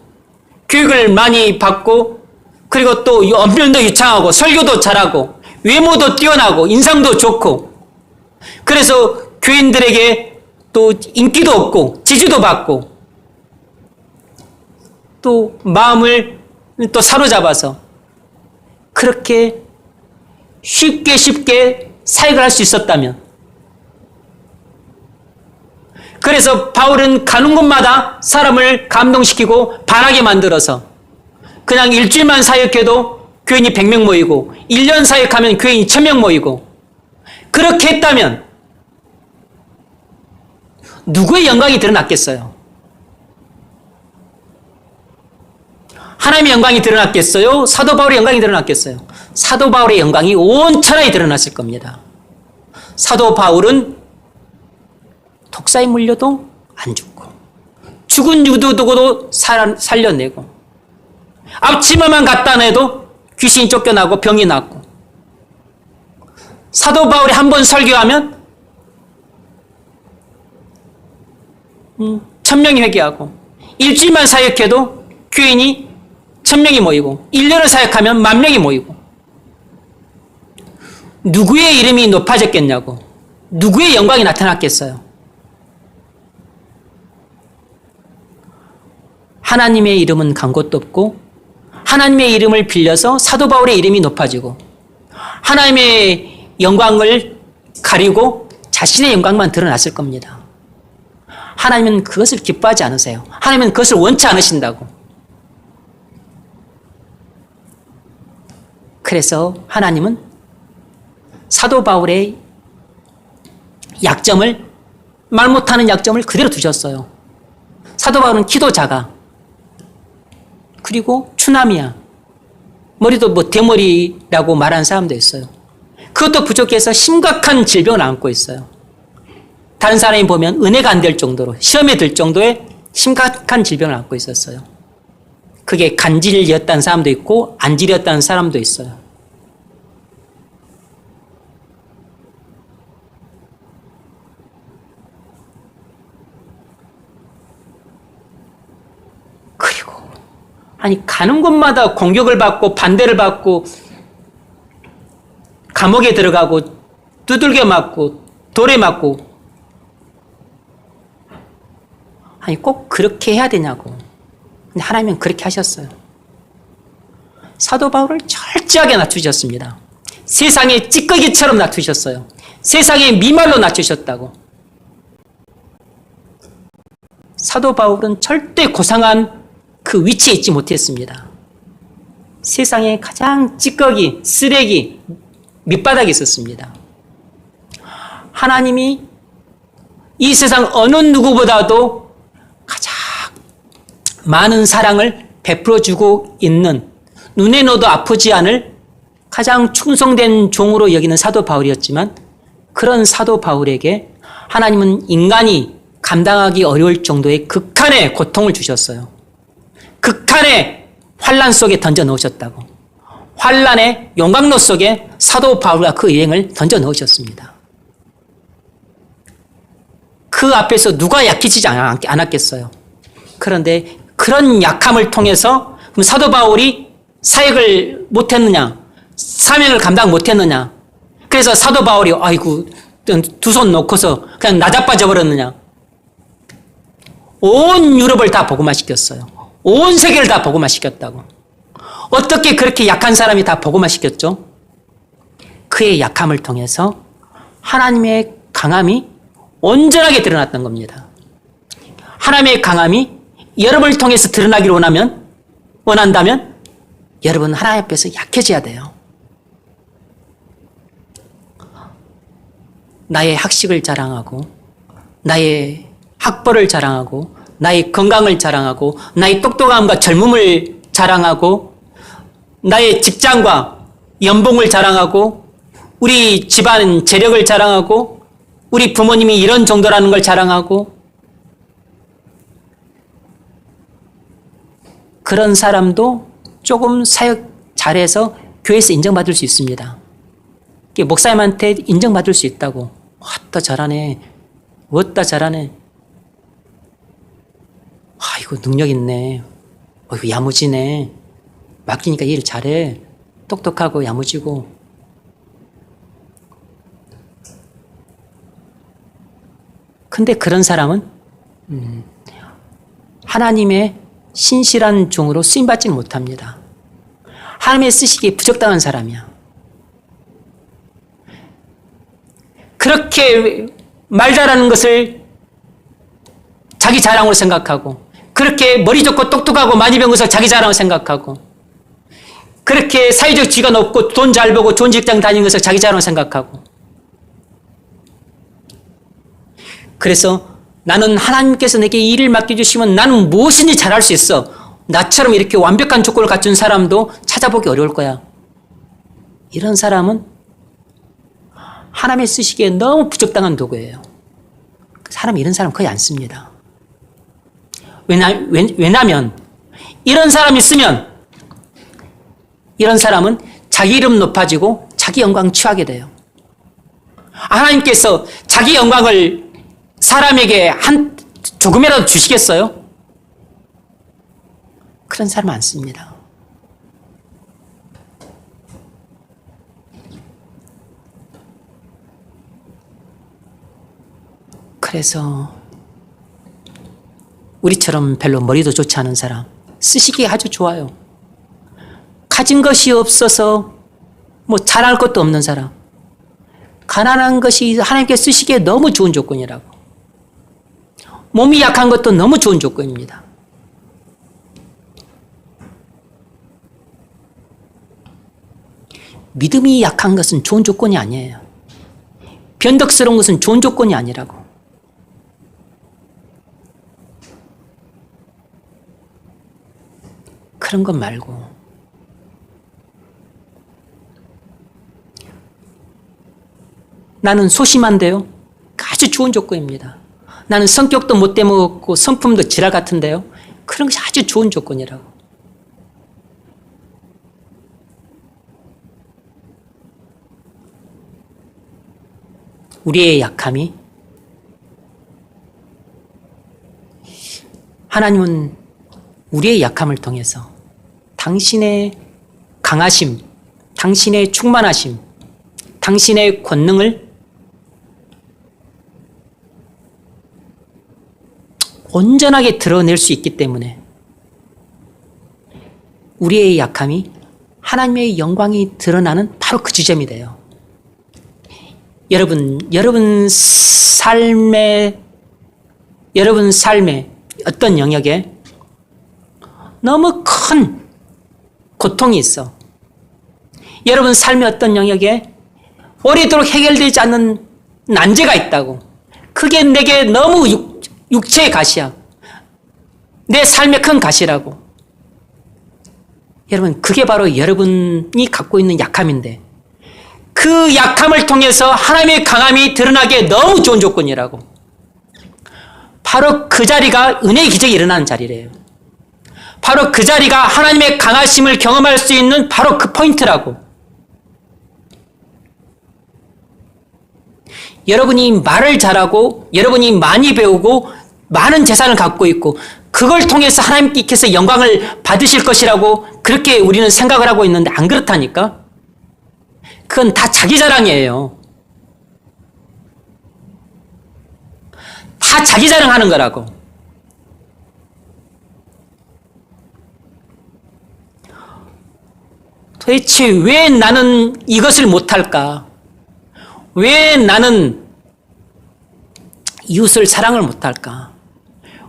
교육을 많이 받고 그리고 또 언변도 유창하고 설교도 잘하고 외모도 뛰어나고 인상도 좋고 그래서 교인들에게 또 인기도 없고 지지도 받고 또 마음을 또 사로잡아서 그렇게 쉽게 사역을 할 수 있었다면 그래서 바울은 가는 곳마다 사람을 감동시키고 반하게 만들어서 그냥 일주일만 사역해도 교인이 100명 모이고 1년 사역하면 교인이 1000명 모이고 그렇게 했다면 누구의 영광이 드러났겠어요? 하나님의 영광이 드러났겠어요? 사도 바울의 영광이 드러났겠어요? 사도 바울의 영광이 온 천하에 드러났을 겁니다. 사도 바울은 독사에 물려도 안 죽고 죽은 유두도 살려내고 앞치마만 갖다 내도 귀신이 쫓겨나고 병이 낫고 사도 바울이 한 번 설교하면 1000명이 회개하고 일주일만 사역해도 교인이 1000명이 모이고 1년을 사역하면 10,000명이 모이고 누구의 이름이 높아졌겠냐고 누구의 영광이 나타났겠어요? 하나님의 이름은 간 곳도 없고 하나님의 이름을 빌려서 사도 바울의 이름이 높아지고 하나님의 영광을 가리고 자신의 영광만 드러났을 겁니다. 하나님은 그것을 기뻐하지 않으세요. 하나님은 그것을 원치 않으신다고. 그래서 하나님은 사도 바울의 약점을 말 못하는 약점을 그대로 두셨어요. 사도 바울은 키도 작아. 그리고 추남이야. 머리도 대머리라고 말하는 사람도 있어요. 그것도 부족해서 심각한 질병을 안고 있어요. 다른 사람이 보면 은혜가 안 될 정도로 시험에 들 정도의 심각한 질병을 안고 있었어요. 그게 간질이었다는 사람도 있고 안질이었다는 사람도 있어요. 그리고 아니 가는 곳마다 공격을 받고 반대를 받고 감옥에 들어가고 두들겨 맞고 돌에 맞고 아니 꼭 그렇게 해야 되냐고. 근데 하나님은 그렇게 하셨어요. 사도 바울을 철저하게 낮추셨습니다. 세상의 찌꺼기처럼 낮추셨어요. 세상의 미말로 낮추셨다고. 사도 바울은 절대 고상한 그 위치에 있지 못했습니다. 세상의 가장 찌꺼기, 쓰레기, 밑바닥에 있었습니다. 하나님이 이 세상 어느 누구보다도 가장 많은 사랑을 베풀어주고 있는 눈에 넣어도 아프지 않을 가장 충성된 종으로 여기는 사도 바울이었지만 그런 사도 바울에게 하나님은 인간이 감당하기 어려울 정도의 극한의 고통을 주셨어요. 극한의 환난 속에 던져 넣으셨다고. 환난의 용광로 속에 사도 바울과 그 여행을 던져 넣으셨습니다. 그 앞에서 누가 약해지지 않았겠어요. 그런데 그런 약함을 통해서 그럼 사도 바울이 사역을 못했느냐, 사명을 감당 못했느냐, 그래서 사도 바울이 아이고 두 손 놓고서 그냥 나자빠져 버렸느냐. 온 유럽을 다 복음화시켰어요. 온 세계를 다 복음화시켰다고. 어떻게 그렇게 약한 사람이 다 복음화시켰죠? 그의 약함을 통해서 하나님의 강함이 온전하게 드러났던 겁니다. 하나님의 강함이 여러분을 통해서 드러나기를 원한다면 여러분 하나님 앞에서 약해져야 돼요. 나의 학식을 자랑하고 나의 학벌을 자랑하고 나의 건강을 자랑하고 나의 똑똑함과 젊음을 자랑하고 나의 직장과 연봉을 자랑하고 우리 집안 재력을 자랑하고 우리 부모님이 이런 정도라는 걸 자랑하고 그런 사람도 조금 사역 잘해서 교회에서 인정받을 수 있습니다. 목사님한테 인정받을 수 있다고. 왔다 잘하네. 왔다 잘하네. 이거 능력 있네. 이거 야무지네. 맡기니까 일 잘해. 똑똑하고 야무지고. 근데 그런 사람은 하나님의 신실한 종으로 쓰임받지는 못합니다. 하나님의 쓰시기에 부적당한 사람이야. 그렇게 말 잘하는 것을 자기 자랑으로 생각하고 그렇게 머리 좋고 똑똑하고 많이 배운 것을 자기 자랑으로 생각하고 그렇게 사회적 지위가 높고 돈 잘 벌고 좋은 직장 다니는 것을 자기 자랑으로 생각하고 그래서 나는 하나님께서 내게 일을 맡겨주시면 나는 무엇인지 잘할 수 있어. 나처럼 이렇게 완벽한 조건을 갖춘 사람도 찾아보기 어려울 거야. 이런 사람은 하나님의 쓰시기에 너무 부적당한 도구예요. 사람이 이런 사람 거의 안 씁니다. 왜냐하면 이런 사람이 쓰면 이런 사람은 자기 이름 높아지고 자기 영광 취하게 돼요. 하나님께서 자기 영광을 사람에게 조금이라도 주시겠어요? 그런 사람 안 씁니다. 그래서 우리처럼 별로 머리도 좋지 않은 사람, 쓰시기에 아주 좋아요. 가진 것이 없어서 뭐 잘할 것도 없는 사람, 가난한 것이 하나님께 쓰시기에 너무 좋은 조건이라고. 몸이 약한 것도 너무 좋은 조건입니다. 믿음이 약한 것은 좋은 조건이 아니에요. 변덕스러운 것은 좋은 조건이 아니라고. 그런 것 말고 나는 소심한데요. 아주 좋은 조건입니다. 나는 성격도 못돼 먹고 성품도 지랄 같은데요. 그런 것이 아주 좋은 조건이라고. 우리의 약함이 하나님은 우리의 약함을 통해서 당신의 강하심, 당신의 충만하심, 당신의 권능을 온전하게 드러낼 수 있기 때문에 우리의 약함이 하나님의 영광이 드러나는 바로 그 지점이 돼요. 여러분 삶의 어떤 영역에 너무 큰 고통이 있어. 여러분 삶의 어떤 영역에 오래도록 해결되지 않는 난제가 있다고. 그게 내게 너무 육체의 가시야. 내 삶의 큰 가시라고. 여러분, 그게 바로 여러분이 갖고 있는 약함인데 그 약함을 통해서 하나님의 강함이 드러나기에 너무 좋은 조건이라고. 바로 그 자리가 은혜의 기적이 일어나는 자리래요. 바로 그 자리가 하나님의 강하심을 경험할 수 있는 바로 그 포인트라고. 여러분이 말을 잘하고 여러분이 많이 배우고 많은 재산을 갖고 있고 그걸 통해서 하나님께서 영광을 받으실 것이라고 그렇게 우리는 생각을 하고 있는데 안 그렇다니까? 그건 다 자기 자랑이에요. 다 자기 자랑하는 거라고. 도대체 왜 나는 이것을 못할까? 왜 나는 이웃을 사랑을 못할까?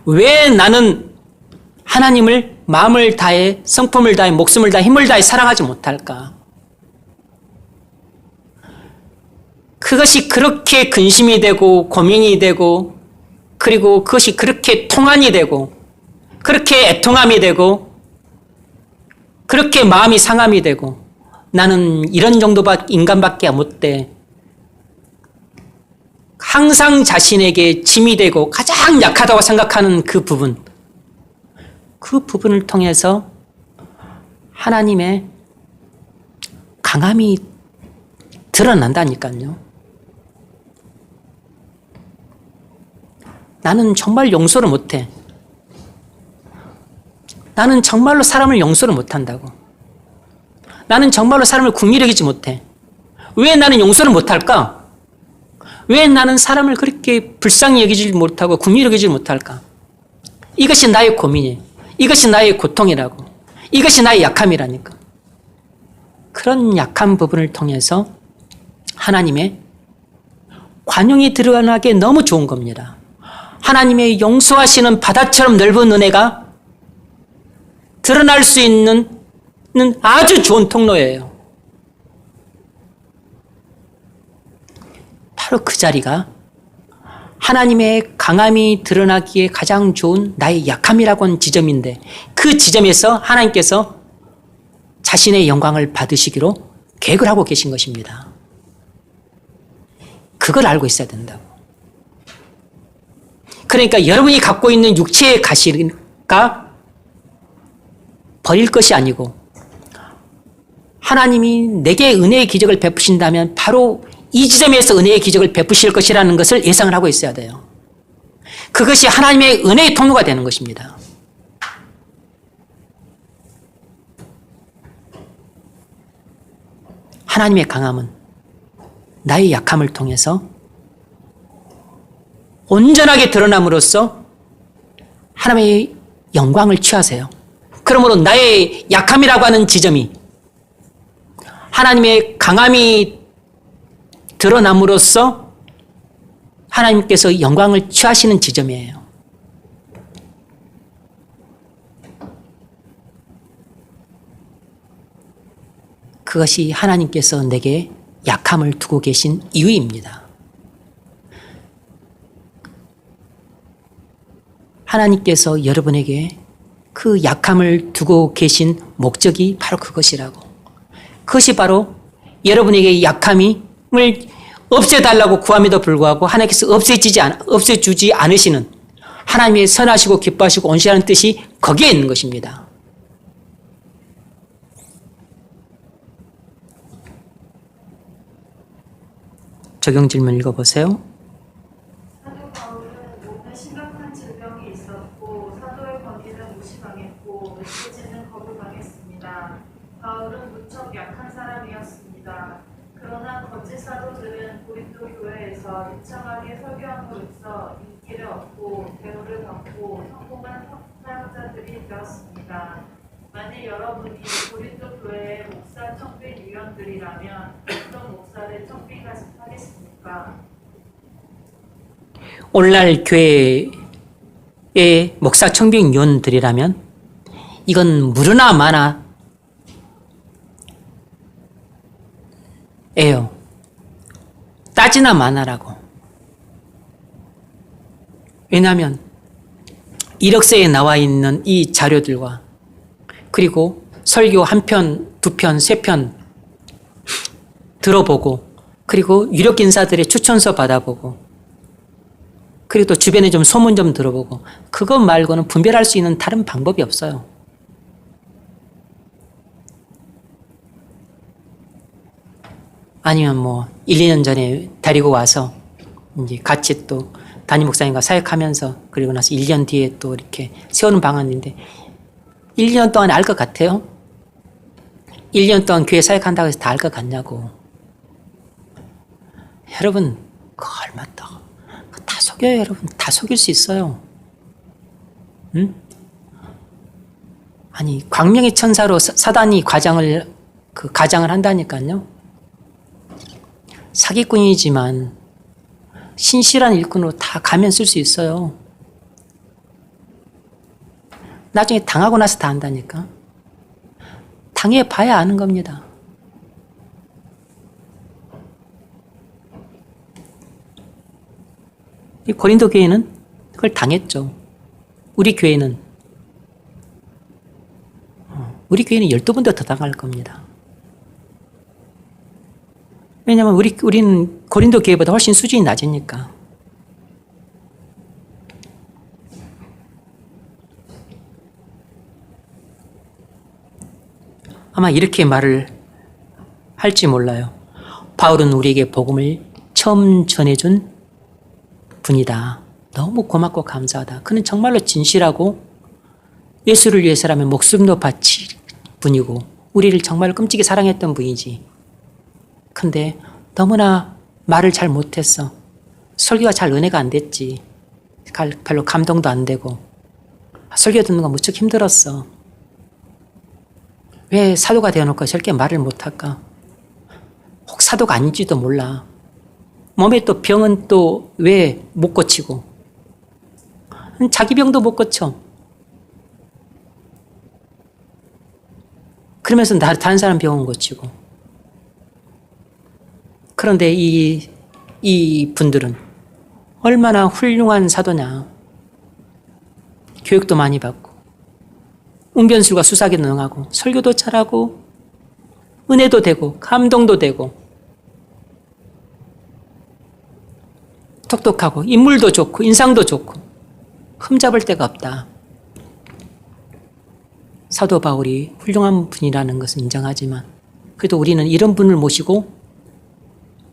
왜 나는 하나님을 마음을 다해, 성품을 다해, 목숨을 다해, 힘을 다해 사랑하지 못할까? 그것이 그렇게 근심이 되고 고민이 되고 그리고 그것이 그렇게 통한이 되고 그렇게 애통함이 되고 그렇게 마음이 상함이 되고 나는 이런 정도밖에 인간밖에 못 돼. 항상 자신에게 짐이 되고 가장 약하다고 생각하는 그 부분을 통해서 하나님의 강함이 드러난다니까요. 나는 정말 용서를 못해. 나는 정말로 사람을 용서를 못한다고. 나는 정말로 사람을 긍휼히 여기지 못해. 왜 나는 용서를 못할까? 왜 나는 사람을 그렇게 불쌍히 여기지 못하고 긍휼히 여기지 못할까? 이것이 나의 고민이에요. 이것이 나의 고통이라고. 이것이 나의 약함이라니까. 그런 약한 부분을 통해서 하나님의 관용이 드러나게 너무 좋은 겁니다. 하나님의 용서하시는 바다처럼 넓은 은혜가 드러날 수 있는 아주 좋은 통로예요. 바로 그 자리가 하나님의 강함이 드러나기에 가장 좋은 나의 약함이라고 하는 지점인데 그 지점에서 하나님께서 자신의 영광을 받으시기로 계획을 하고 계신 것입니다. 그걸 알고 있어야 된다고. 그러니까 여러분이 갖고 있는 육체의 가시가 버릴 것이 아니고 하나님이 내게 은혜의 기적을 베푸신다면 바로 이 지점에서 은혜의 기적을 베푸실 것이라는 것을 예상을 하고 있어야 돼요. 그것이 하나님의 은혜의 통로가 되는 것입니다. 하나님의 강함은 나의 약함을 통해서 온전하게 드러남으로써 하나님의 영광을 취하세요. 그러므로 나의 약함이라고 하는 지점이 하나님의 강함이 드러남으로써 하나님께서 영광을 취하시는 지점이에요. 그것이 하나님께서 내게 약함을 두고 계신 이유입니다. 하나님께서 여러분에게 그 약함을 두고 계신 목적이 바로 그것이라고. 그것이 바로 여러분에게 약함을 없애달라고 구함에도 불구하고 하나님께서 없애주지 않으시는 하나님의 선하시고 기뻐하시고 온전한 뜻이 거기에 있는 것입니다. 적용 질문 읽어보세요. 사도 바울은 몸에 심각한 질병이 있었고 사도의 권위는 무시당했고 메시지는 거부당했습니다. 바울은 무척 약한 사람이었습니다. 그러나 거짓 사도들은 고린도 교회에서 유창하게 설교함으로써 인기를 얻고 대우를 받고 성공한 사역자들이 되었습니다. 만일 여러분이 고린도 교회의 목사 청빙 위원들이라면 어떤 목사를 청빙하겠습니까? 오늘날 교회의 목사 청빙 위원들이라면 이건 무르나 마나 에요. 따지나 마나라고. 왜냐하면 이력서에 나와 있는 이 자료들과 그리고 설교 한 편, 두 편, 세 편 들어보고 그리고 유력 인사들의 추천서 받아보고 그리고 또 주변에 좀 소문 좀 들어보고 그것 말고는 분별할 수 있는 다른 방법이 없어요. 아니면 뭐 1, 2년 전에 데리고 와서 이제 같이 또 담임 목사님과 사역하면서 그리고 나서 1년 뒤에 또 이렇게 세우는 방안인데 1년 동안 알 것 같아요? 1년 동안 교회 사역한다고 해서 다 알 것 같냐고. 여러분, 그거 얼마 다 속여요, 여러분. 다 속일 수 있어요. 응? 아니, 광명의 천사로 사단이 가장을 한다니까요. 사기꾼이지만 신실한 일꾼으로 다 가면 쓸 수 있어요. 나중에 당하고 나서 다 안다니까. 당해봐야 아는 겁니다. 이 고린도 교회는 그걸 당했죠. 우리 교회는 12번도 더 당할 겁니다. 왜냐하면 우리는 고린도 교회보다 훨씬 수준이 낮으니까. 아마 이렇게 말을 할지 몰라요. 바울은 우리에게 복음을 처음 전해준 분이다. 너무 고맙고 감사하다. 그는 정말로 진실하고 예수를 위해서라면 목숨도 바칠 분이고 우리를 정말 끔찍이 사랑했던 분이지. 근데 너무나 말을 잘 못했어. 설교가 잘 은혜가 안 됐지. 별로 감동도 안 되고 설교 듣는 거 무척 힘들었어. 왜 사도가 되어놓고 저렇게 말을 못할까? 혹 사도가 아닌지도 몰라. 몸에 또 병은 또 왜 못 고치고 자기 병도 못 고쳐. 그러면서 다른 사람 병은 고치고. 그런데 이 분들은 얼마나 훌륭한 사도냐. 교육도 많이 받고 웅변술과 수사기도 능하고 설교도 잘하고 은혜도 되고 감동도 되고 똑똑하고 인물도 좋고 인상도 좋고 흠잡을 데가 없다. 사도 바울이 훌륭한 분이라는 것은 인정하지만 그래도 우리는 이런 분을 모시고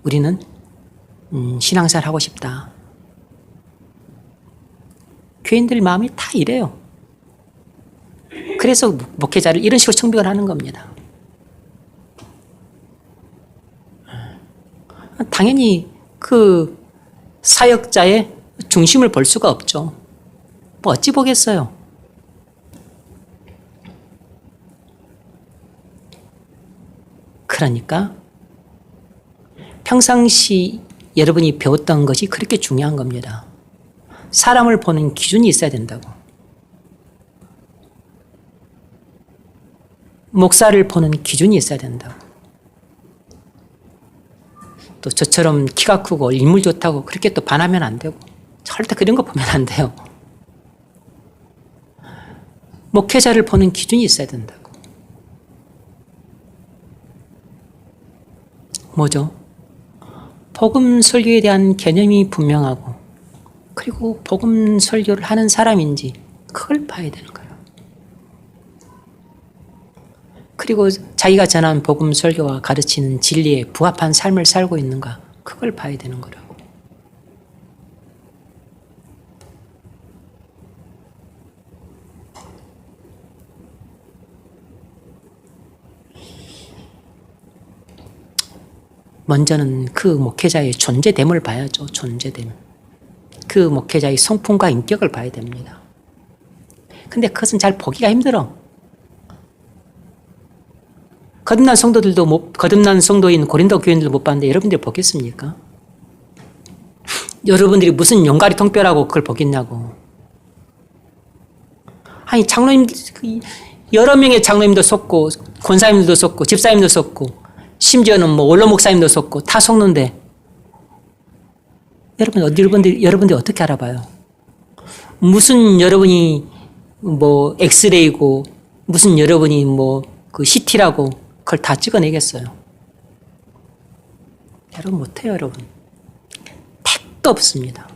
우리는 신앙생활 하고 싶다. 교인들 마음이 다 이래요. 그래서 목회자를 이런 식으로 청빙을 하는 겁니다. 당연히 그 사역자의 중심을 볼 수가 없죠. 뭐 어찌 보겠어요. 그러니까 평상시 여러분이 배웠던 것이 그렇게 중요한 겁니다. 사람을 보는 기준이 있어야 된다고. 목사를 보는 기준이 있어야 된다고. 또 저처럼 키가 크고 인물 좋다고 그렇게 또 반하면 안 되고 절대 그런 거 보면 안 돼요. 목회자를 보는 기준이 있어야 된다고. 뭐죠? 복음 설교에 대한 개념이 분명하고 그리고 복음 설교를 하는 사람인지 그걸 봐야 되는 거예요. 그리고 자기가 전한 복음 설교와 가르치는 진리에 부합한 삶을 살고 있는가 그걸 봐야 되는 거라고. 먼저는 그 목회자의 존재됨을 봐야죠. 존재됨. 그 목회자의 성품과 인격을 봐야 됩니다. 근데 그것은 잘 보기가 힘들어. 거듭난 성도인 고린도 교인들도 못 봤는데 여러분들이 보겠습니까? 여러분들이 무슨 용가리 통뼈라고 그걸 보겠냐고. 아니, 장로님, 여러 명의 장로님도 속고, 권사님들도 속고, 집사님도 속고, 심지어는 뭐 원로 목사님도 속고 다 속는데 여러분들이 어떻게 알아봐요? 무슨 여러분이 뭐 엑스레이고 무슨 여러분이 뭐 그 CT라고 그걸 다 찍어내겠어요? 여러분 못해요, 여러분. 택도 없습니다.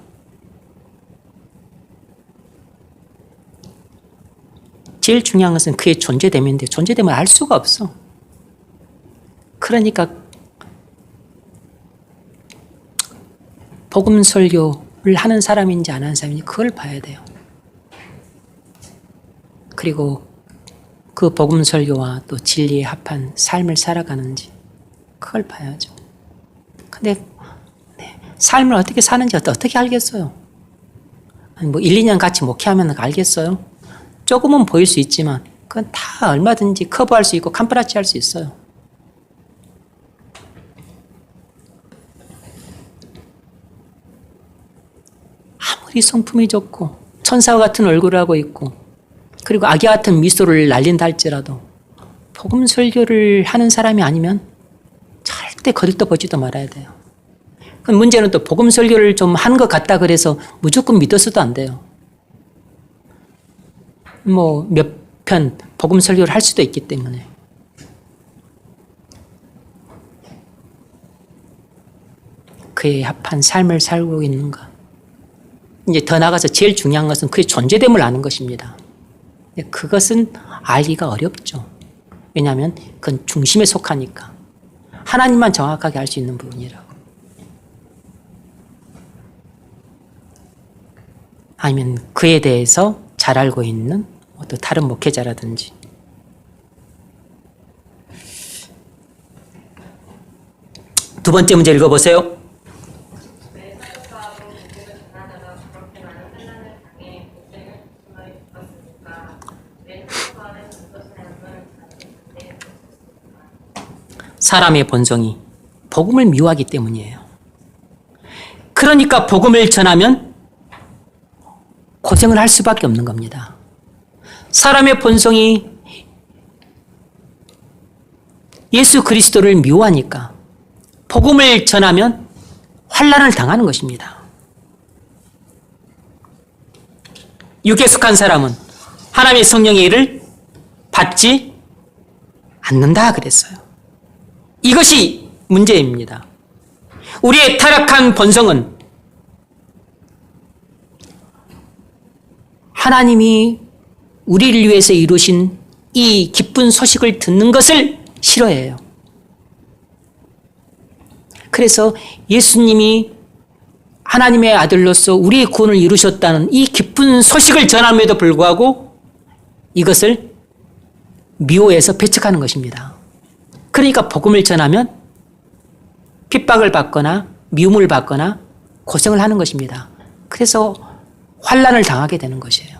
제일 중요한 것은 그의 존재됨인데 존재됨을 알 수가 없어. 그러니까 복음 설교를 하는 사람인지 안 하는 사람인지 그걸 봐야 돼요. 그리고 그 복음 설교와 또 진리에 합한 삶을 살아가는지 그걸 봐야죠. 근데 삶을 어떻게 사는지 어떻게 알겠어요? 아니 뭐 1, 2년 같이 목회하면 알겠어요? 조금은 보일 수 있지만 그건 다 얼마든지 커버할 수 있고 캄프라치 할 수 있어요. 아무리 성품이 좋고 천사와 같은 얼굴을 하고 있고 그리고 아기 같은 미소를 날린다 할지라도 복음 설교를 하는 사람이 아니면 절대 거들떠보지도 말아야 돼요. 그 문제는 또 복음 설교를 좀 한 것 같다 그래서 무조건 믿어서도 안 돼요. 뭐 몇 편 복음 설교를 할 수도 있기 때문에. 그에 합한 삶을 살고 있는가. 이제 더 나아가서 제일 중요한 것은 그의 존재됨을 아는 것입니다. 그것은 알기가 어렵죠. 왜냐하면 그건 중심에 속하니까. 하나님만 정확하게 알 수 있는 부분이라고. 아니면 그에 대해서 잘 알고 있는 또 다른 목회자라든지. 두 번째 문제 읽어보세요. 왜 사도바울은 복음을 전하다가 그렇게 많은 환난을 당해 고생을 정말 겪었습니까? 왜 사도바울은 그것을 알면 자신의 반대에 섰습니까? 사람의 본성이 복음을 미워하기 때문이에요. 그러니까 복음을 전하면 고생을 할 수밖에 없는 겁니다. 사람의 본성이 예수 그리스도를 미워하니까 복음을 전하면 환난을 당하는 것입니다. 육에 속한 사람은 하나님의 성령의 일을 받지 않는다 그랬어요. 이것이 문제입니다. 우리의 타락한 본성은 하나님이 우리를 위해서 이루신 이 기쁜 소식을 듣는 것을 싫어해요. 그래서 예수님이 하나님의 아들로서 우리의 구원을 이루셨다는 이 기쁜 소식을 전함에도 불구하고 이것을 미워해서 배척하는 것입니다. 그러니까 복음을 전하면 핍박을 받거나 미움을 받거나 고생을 하는 것입니다. 그래서 환난을 당하게 되는 것이에요.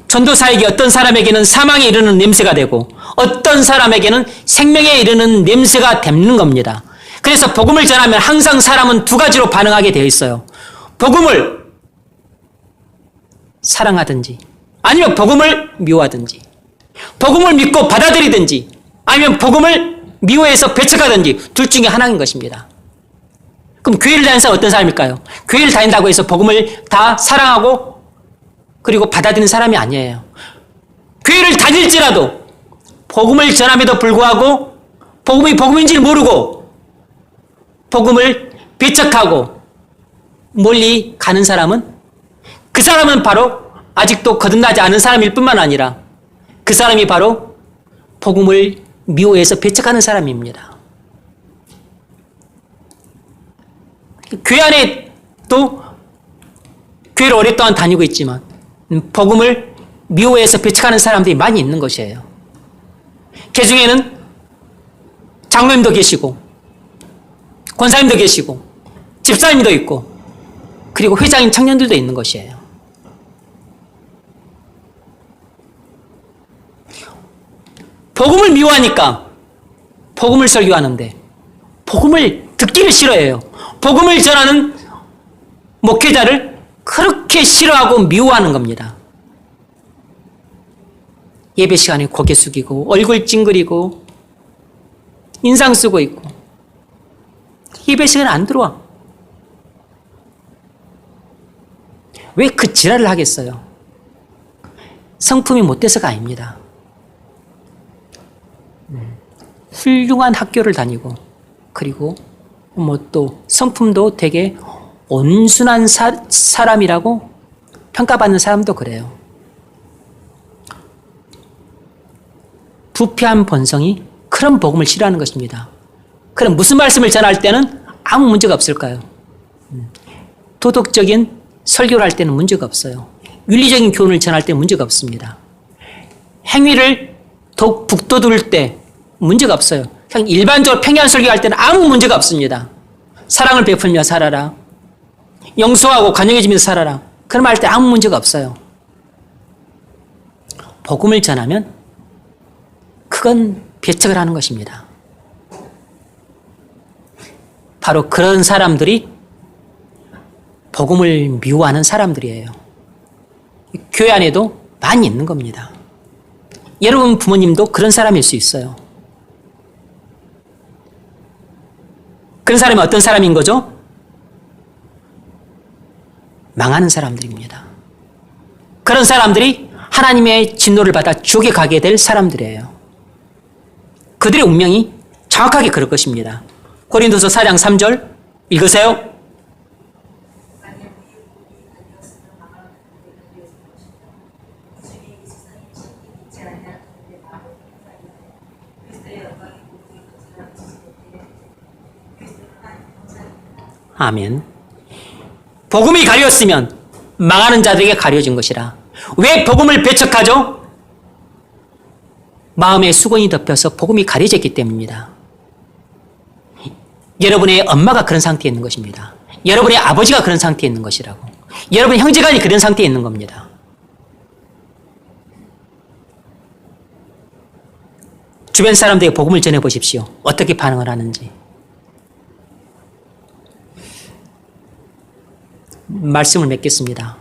전도사에게 어떤 사람에게는 사망에 이르는 냄새가 되고 어떤 사람에게는 생명에 이르는 냄새가 되는 겁니다. 그래서 복음을 전하면 항상 사람은 두 가지로 반응하게 되어 있어요. 복음을 사랑하든지 아니면 복음을 미워하든지, 복음을 믿고 받아들이든지 아니면 복음을 미워해서 배척하든지 둘 중에 하나인 것입니다. 그럼 교회를 다니는 사람은 어떤 사람일까요? 교회를 다닌다고 해서 복음을 다 사랑하고 그리고 받아들이는 사람이 아니에요. 교회를 다닐지라도 복음을 전함에도 불구하고 복음이 복음인지를 모르고 복음을 배척하고 멀리 가는 사람은 그 사람은 바로 아직도 거듭나지 않은 사람일 뿐만 아니라 그 사람이 바로 복음을 미워해서 배척하는 사람입니다. 교회 안에 또 교회를 오랫동안 다니고 있지만 복음을 미워해서 배척하는 사람들이 많이 있는 것이에요. 그 중에는 장로님도 계시고 권사님도 계시고 집사님도 있고 그리고 회장인 청년들도 있는 것이에요. 복음을 미워하니까 복음을 설교하는데 복음을 듣기를 싫어해요. 복음을 전하는 목회자를 그렇게 싫어하고 미워하는 겁니다. 예배 시간에 고개 숙이고 얼굴 찡그리고 인상 쓰고 있고 예배 시간에 안 들어와. 왜 그 지랄을 하겠어요? 성품이 못돼서가 아닙니다. 훌륭한 학교를 다니고 그리고 뭐 또 성품도 되게 온순한 사람이라고 평가받는 사람도 그래요. 부패한 본성이 그런 복음을 싫어하는 것입니다. 그럼 무슨 말씀을 전할 때는 아무 문제가 없을까요? 도덕적인 설교를 할 때는 문제가 없어요. 윤리적인 교훈을 전할 때는 문제가 없습니다. 행위를 더욱 북돋울 때 문제가 없어요. 그냥 일반적으로 평양 설교할 때는 아무 문제가 없습니다. 사랑을 베풀며 살아라. 용서하고 관용해지면서 살아라. 그런 말 할 때 아무 문제가 없어요. 복음을 전하면 그건 배척을 하는 것입니다. 바로 그런 사람들이 복음을 미워하는 사람들이에요. 교회 안에도 많이 있는 겁니다. 여러분 부모님도 그런 사람일 수 있어요. 그런 사람이 어떤 사람인 거죠? 망하는 사람들입니다. 그런 사람들이 하나님의 진노를 받아 지옥에 가게 될 사람들이에요. 그들의 운명이 정확하게 그럴 것입니다. 고린도서 4장 3절 읽으세요. 아멘. 복음이 가려졌으면 망하는 자들에게 가려진 것이라. 왜 복음을 배척하죠? 마음에 수건이 덮여서 복음이 가려져 있기 때문입니다. 여러분의 엄마가 그런 상태에 있는 것입니다. 여러분의 아버지가 그런 상태에 있는 것이라고. 여러분의 형제간이 그런 상태에 있는 겁니다. 주변 사람들에게 복음을 전해보십시오. 어떻게 반응을 하는지. 말씀을 맺겠습니다.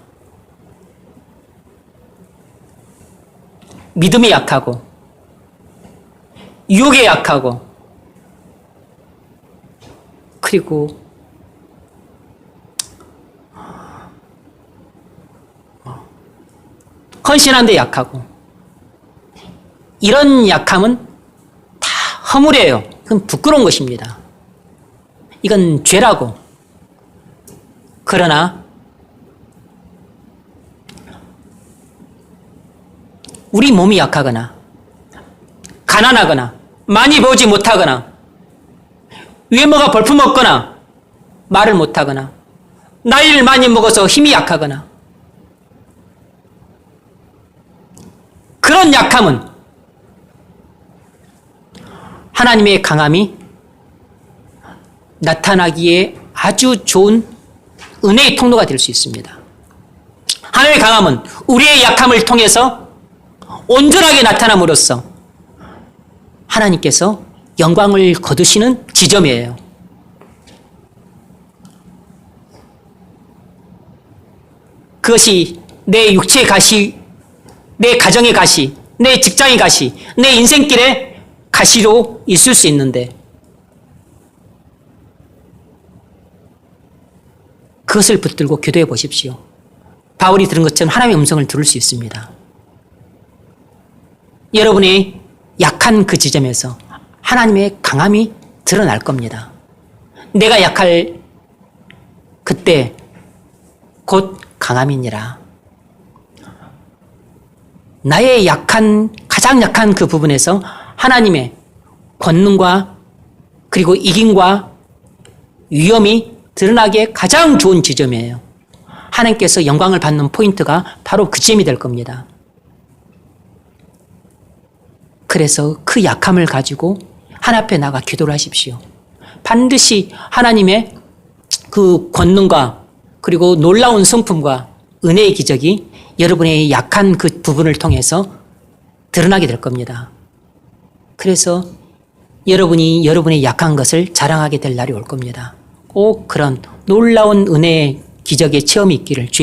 믿음이 약하고 유혹에 약하고 그리고 헌신한 데 약하고 이런 약함은 다 허물이에요. 그건 부끄러운 것입니다. 이건 죄라고. 그러나 우리 몸이 약하거나 가난하거나 많이 보지 못하거나 외모가 볼품없거나 말을 못하거나 나이를 많이 먹어서 힘이 약하거나 그런 약함은 하나님의 강함이 나타나기에 아주 좋은 은혜의 통로가 될 수 있습니다. 하나님의 강함은 우리의 약함을 통해서 온전하게 나타남으로써 하나님께서 영광을 거두시는 지점이에요. 그것이 내 육체의 가시, 내 가정의 가시, 내 직장의 가시, 내 인생길의 가시로 있을 수 있는데 그것을 붙들고 기도해 보십시오. 바울이 들은 것처럼 하나님의 음성을 들을 수 있습니다. 여러분의 약한 그 지점에서 하나님의 강함이 드러날 겁니다. 내가 약할 그때 곧 강함이니라. 나의 가장 약한 그 부분에서 하나님의 권능과 그리고 이김과 위엄이 드러나기에 가장 좋은 지점이에요. 하나님께서 영광을 받는 포인트가 바로 그 점이 될 겁니다. 그래서 그 약함을 가지고 하나님 앞에 나가 기도를 하십시오. 반드시 하나님의 그 권능과 그리고 놀라운 성품과 은혜의 기적이 여러분의 약한 그 부분을 통해서 드러나게 될 겁니다. 그래서 여러분이 여러분의 약한 것을 자랑하게 될 날이 올 겁니다. 꼭 그런 놀라운 은혜의 기적의 체험이 있기를 주의